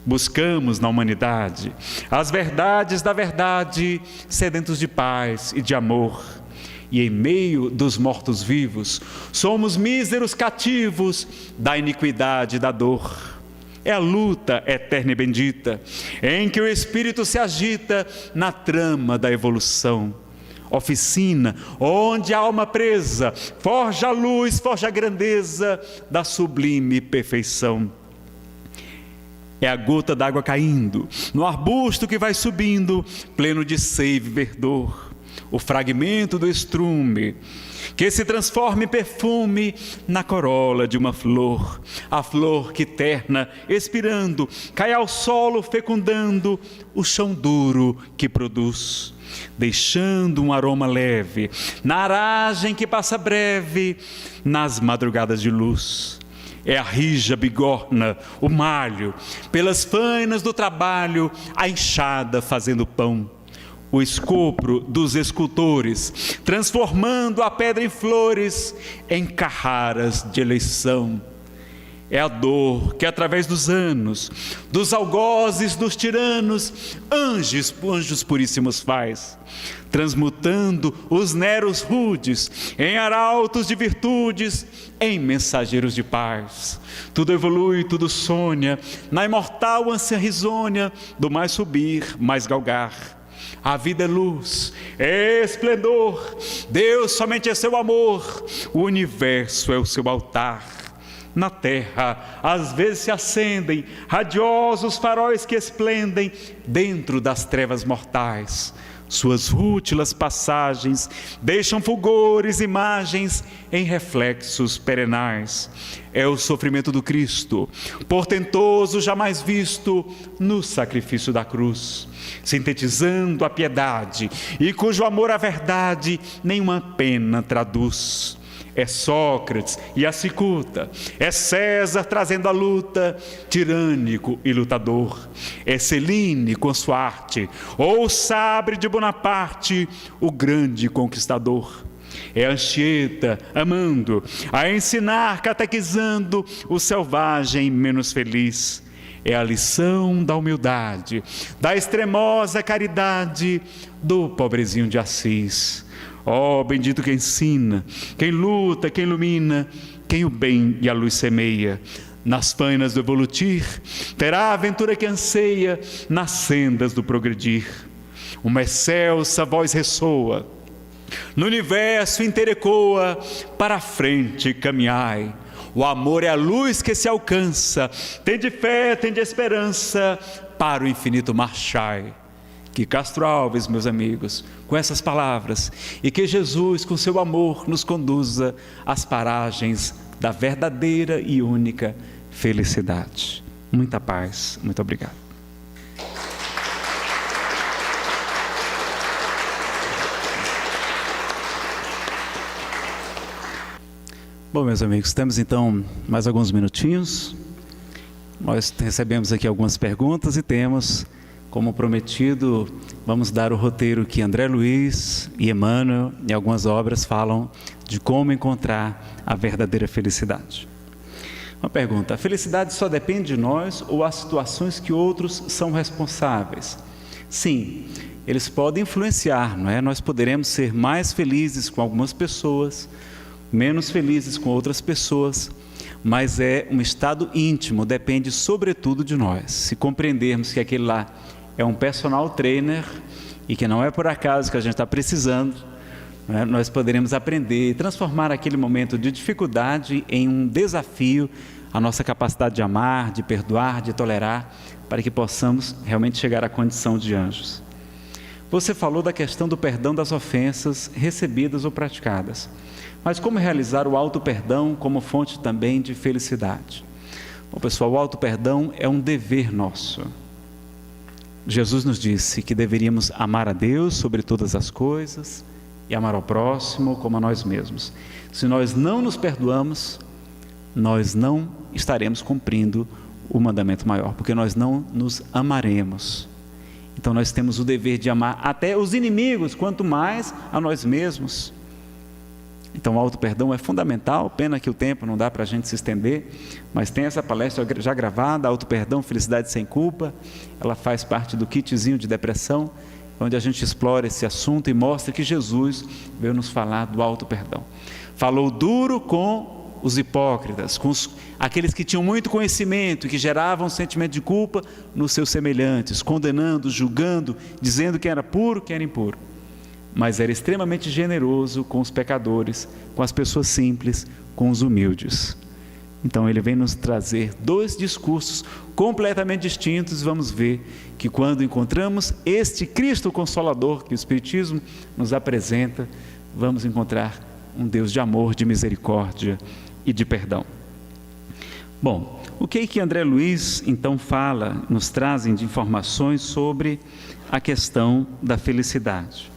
Buscamos na humanidade as verdades da verdade, sedentos de paz e de amor. E em meio dos mortos-vivos, somos míseros cativos da iniquidade e da dor. É a luta eterna e bendita, em que o espírito se agita na trama da evolução. Oficina, onde a alma presa forja a luz, forja a grandeza da sublime perfeição. É a gota d'água caindo no arbusto que vai subindo, pleno de seiva e verdor. O fragmento do estrume, que se transforma em perfume na corola de uma flor. A flor que terna, expirando, cai ao solo fecundando o chão duro que produz, deixando um aroma leve na aragem que passa breve nas madrugadas de luz. É a rija bigorna, o malho, pelas fainas do trabalho, a enxada fazendo pão. o escopro dos escultores, transformando a pedra em flores, em carraras de eleição. É a dor que, através dos anos, dos algozes, dos tiranos, anjos puríssimos faz, transmutando os neros rudes em arautos de virtudes, em mensageiros de paz. Tudo evolui, tudo sonha, na imortal ânsia risonha do mais subir, mais galgar. A vida é luz, é esplendor, Deus somente é seu amor, o universo é o seu altar. Na terra, às vezes se acendem radiosos faróis que esplendem dentro das trevas mortais. Suas rútilas passagens deixam fulgores, imagens em reflexos perenais. É o sofrimento do Cristo, portentoso jamais visto no sacrifício da cruz, sintetizando a piedade e cujo amor à verdade nenhuma pena traduz. É Sócrates e a cicuta, é César trazendo a luta, tirânico e lutador. É Celine com sua arte, ou o sabre de Bonaparte, o grande conquistador. É Anchieta amando, a ensinar, catequizando o selvagem menos feliz. É a lição da humildade, da extremosa caridade, do pobrezinho de Assis. Ó, bendito quem ensina, quem luta, quem ilumina, quem o bem e a luz semeia. Nas fainas do evolutir, terá a aventura que anseia, nas sendas do progredir. Uma excelsa voz ressoa, no universo inteiro ecoa, para a frente caminhai. O amor é a luz que se alcança, tende fé, tende esperança, para o infinito marchai. Que Castro Alves, meus amigos, com essas palavras, e que Jesus, com seu amor, nos conduza às paragens da verdadeira e única felicidade. Muita paz, muito obrigado. Bom, meus amigos, temos então mais alguns minutinhos. Nós recebemos aqui algumas perguntas e temos, como prometido, vamos dar o roteiro que André Luiz e Emmanuel, em algumas obras, falam de como encontrar a verdadeira felicidade. Uma pergunta: a felicidade só depende de nós ou há situações que outros são responsáveis? Sim, eles podem influenciar, não é? Nós poderemos ser mais felizes com algumas pessoas, menos felizes com outras pessoas, mas é um estado íntimo, depende sobretudo de nós. Se compreendermos que aquele lá é um personal trainer e que não é por acaso que a gente está precisando, né, nós poderemos aprender e transformar aquele momento de dificuldade em um desafio à nossa capacidade de amar, de perdoar, de tolerar, para que possamos realmente chegar à condição de anjos. Você falou da questão do perdão das ofensas recebidas ou praticadas, mas como realizar o auto-perdão como fonte também de felicidade? Bom, pessoal, o auto-perdão é um dever nosso. Jesus nos disse que deveríamos amar a Deus sobre todas as coisas e amar ao próximo como a nós mesmos. Se nós não nos perdoamos, nós não estaremos cumprindo o mandamento maior, porque nós não nos amaremos. Então nós temos o dever de amar até os inimigos, quanto mais a nós mesmos. Então o auto-perdão é fundamental, pena que o tempo não dá para a gente se estender, mas tem essa palestra já gravada, auto-perdão, felicidade sem culpa, ela faz parte do kitzinho de depressão, onde a gente explora esse assunto e mostra que Jesus veio nos falar do auto-perdão. Falou duro com os hipócritas, com aqueles que tinham muito conhecimento e que geravam um sentimento de culpa nos seus semelhantes, condenando, julgando, dizendo que era puro, que era impuro. Mas era extremamente generoso com os pecadores, com as pessoas simples, com os humildes. Então ele vem nos trazer dois discursos completamente distintos. Vamos ver que quando encontramos este Cristo Consolador que o Espiritismo nos apresenta, vamos encontrar um Deus de amor, de misericórdia e de perdão. Bom, o que André Luiz então fala, nos trazem de informações sobre a questão da felicidade?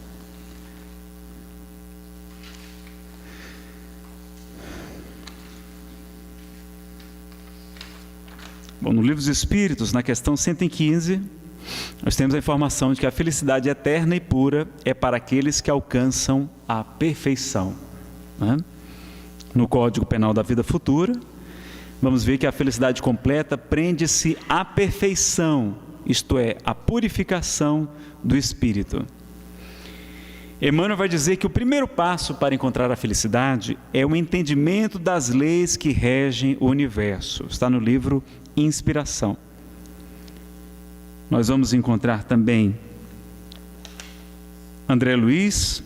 Bom, no Livro dos Espíritos, na questão 115, Nós temos a informação de que a felicidade eterna e pura é para aqueles que alcançam a perfeição, né? No Código Penal da Vida Futura, vamos ver que a felicidade completa prende-se à perfeição, isto é, à purificação do espírito. Emmanuel vai dizer que o primeiro passo para encontrar a felicidade é o entendimento das leis que regem o universo. Está no livro Inspiração. Nós vamos encontrar também André Luiz,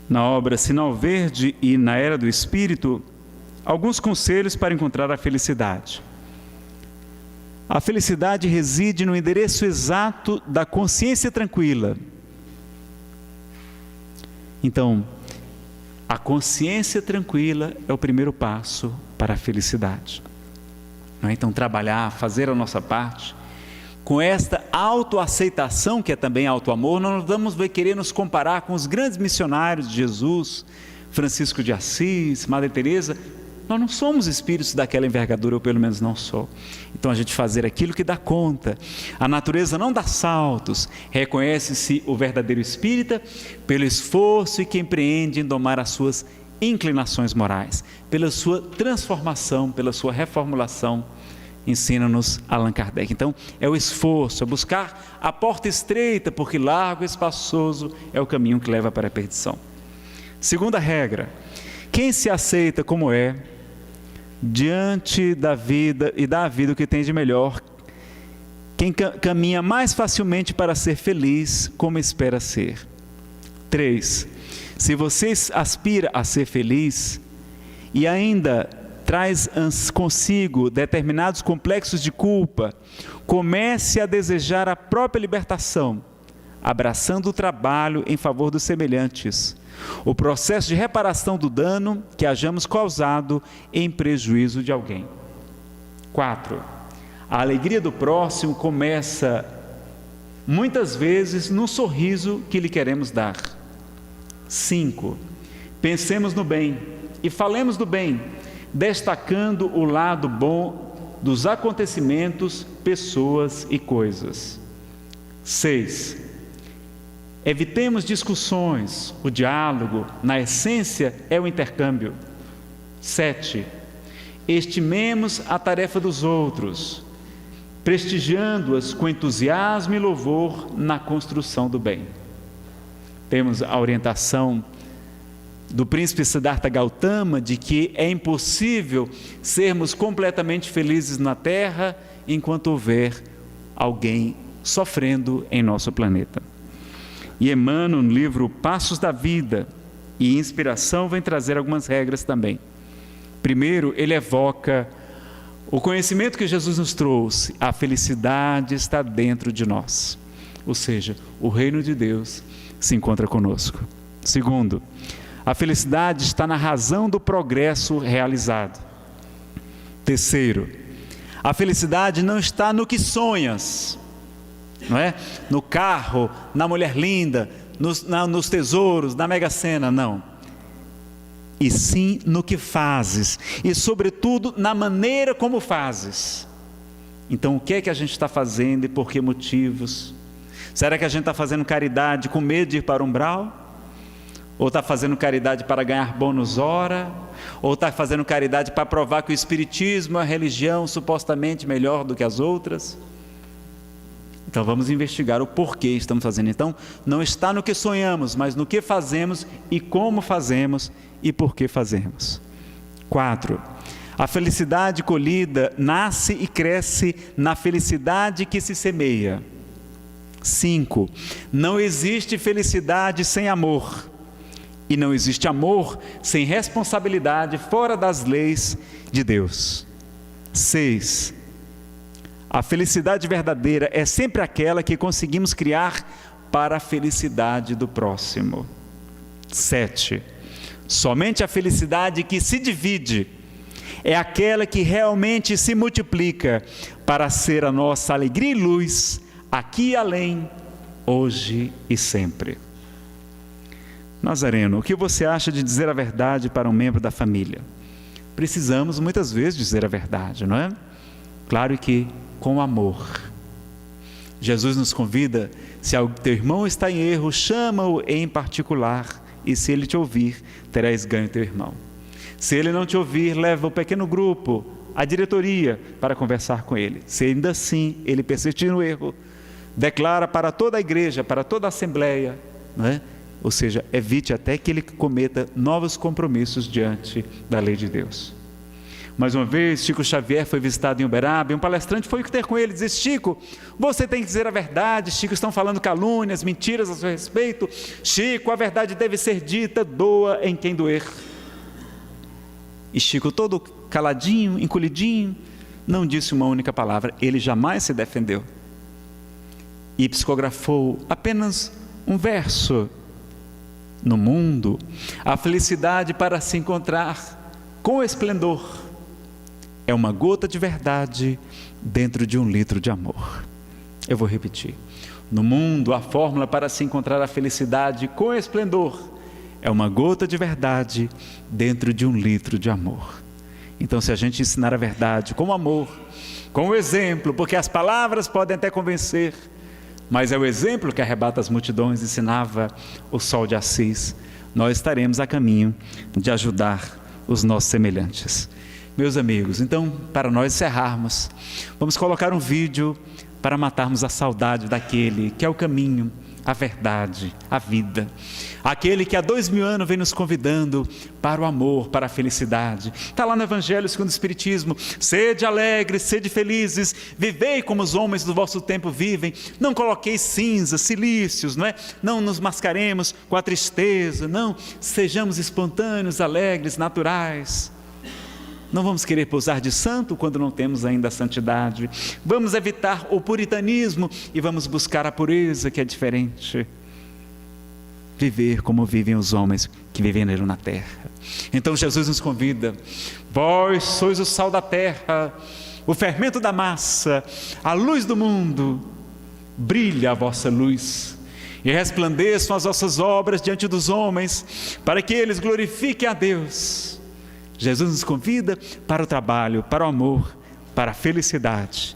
na obra Sinal Verde e na Era do Espírito, alguns conselhos para encontrar a felicidade. A felicidade reside no endereço exato da consciência tranquila. Então, a consciência tranquila é o primeiro passo para a felicidade. Então, trabalhar, fazer a nossa parte, com esta autoaceitação, que é também autoamor, nós não vamos querer nos comparar com os grandes missionários de Jesus, Francisco de Assis, Madre Teresa. Nós não somos espíritos daquela envergadura, ou pelo menos não sou. Então a gente fazer aquilo que dá conta. A natureza não dá saltos. Reconhece-se o verdadeiro espírita pelo esforço que empreende em domar as suas inclinações morais, pela sua transformação, pela sua reformulação. Ensina-nos Allan Kardec. Então é o esforço, é buscar a porta estreita, porque largo e espaçoso é o caminho que leva para a perdição. Segunda regra: quem se aceita como é, diante da vida e dá a vida o que tem de melhor, quem caminha mais facilmente para ser feliz como espera ser. 3. Se você aspira a ser feliz e ainda traz consigo determinados complexos de culpa, comece a desejar a própria libertação, abraçando o trabalho em favor dos semelhantes, o processo de reparação do dano que hajamos causado em prejuízo de alguém. 4. A alegria do próximo começa muitas vezes no sorriso que lhe queremos dar. 5. Pensemos no bem e falemos do bem, destacando o lado bom dos acontecimentos, pessoas e coisas. 6. Evitemos discussões, o diálogo, na essência, é o intercâmbio. 7. Estimemos a tarefa dos outros, prestigiando-as com entusiasmo e louvor na construção do bem. Temos a orientação do príncipe Siddhartha Gautama de que é impossível sermos completamente felizes na Terra enquanto houver alguém sofrendo em nosso planeta. E Emmanuel, no livro Passos da Vida e Inspiração, vem trazer algumas regras também. Primeiro, ele evoca o conhecimento que Jesus nos trouxe: a felicidade está dentro de nós, ou seja, o reino de Deus se encontra conosco. Segundo, a felicidade está na razão do progresso realizado. Terceiro, a felicidade não está no que sonhas, não é? No carro, na mulher linda, nos tesouros, na Mega Sena, não. E sim no que fazes, e sobretudo na maneira como fazes. Então o que é que a gente está fazendo e por que motivos? Será que a gente está fazendo caridade com medo de ir para o umbral? Ou está fazendo caridade para ganhar bônus hora? Ou está fazendo caridade para provar que o espiritismo é a religião supostamente melhor do que as outras? Então vamos investigar o porquê estamos fazendo. Então não está no que sonhamos, mas no que fazemos e como fazemos e por que fazemos. 4. A felicidade colhida nasce e cresce na felicidade que se semeia. 5. Não existe felicidade sem amor. E não existe amor sem responsabilidade fora das leis de Deus. 6. A felicidade verdadeira é sempre aquela que conseguimos criar para a felicidade do próximo. 7. Somente a felicidade que se divide é aquela que realmente se multiplica para ser a nossa alegria e luz, aqui e além, hoje e sempre. Nazareno, o que você acha de dizer a verdade para um membro da família? Precisamos muitas vezes dizer a verdade, não é? Claro que com amor. Jesus nos convida, se o teu irmão está em erro, chama-o em particular, e se ele te ouvir, terás ganho teu irmão. Se ele não te ouvir, leva o pequeno grupo, a diretoria, para conversar com ele. Se ainda assim ele persistir no erro, declara para toda a igreja, para toda a assembleia, não é? Ou seja, evite até que ele cometa novos compromissos diante da lei de Deus. Mais uma vez, Chico Xavier foi visitado em Uberaba, e um palestrante foi ter com ele e disse: Chico, você tem que dizer a verdade. Chico, estão falando calúnias, mentiras a seu respeito. Chico, a verdade deve ser dita, doa em quem doer. E Chico, todo caladinho, encolhidinho, não disse uma única palavra. Ele jamais se defendeu. E psicografou apenas um verso: no mundo, a felicidade para se encontrar com esplendor é uma gota de verdade dentro de 1 litro de amor. Eu vou repetir. No mundo, a fórmula para se encontrar a felicidade com esplendor é uma gota de verdade dentro de 1 litro de amor. Então, se a gente ensinar a verdade com amor, com o exemplo, porque as palavras podem até convencer, mas é o exemplo que arrebata as multidões, ensinava o Sol de Assis, nós estaremos a caminho de ajudar os nossos semelhantes. Meus amigos, então, para nós encerrarmos, vamos colocar um vídeo para matarmos a saudade daquele que é o caminho, a verdade, a vida. Aquele que há 2000 anos vem nos convidando para o amor, para a felicidade. Está lá no Evangelho segundo o Espiritismo: sede alegres, sede felizes, vivei como os homens do vosso tempo vivem. Não coloqueis cinzas, silícios, não é? Não nos mascaremos com a tristeza, não. Sejamos espontâneos, alegres, naturais. Não vamos querer pousar de santo quando não temos ainda a santidade. Vamos evitar o puritanismo e vamos buscar a pureza, que é diferente. Viver como vivem os homens que viveram na terra. Então Jesus nos convida: vós sois o sal da terra, o fermento da massa, a luz do mundo. Brilha a vossa luz e resplandeçam as vossas obras diante dos homens, para que eles glorifiquem a Deus. Jesus nos convida para o trabalho, para o amor, para a felicidade.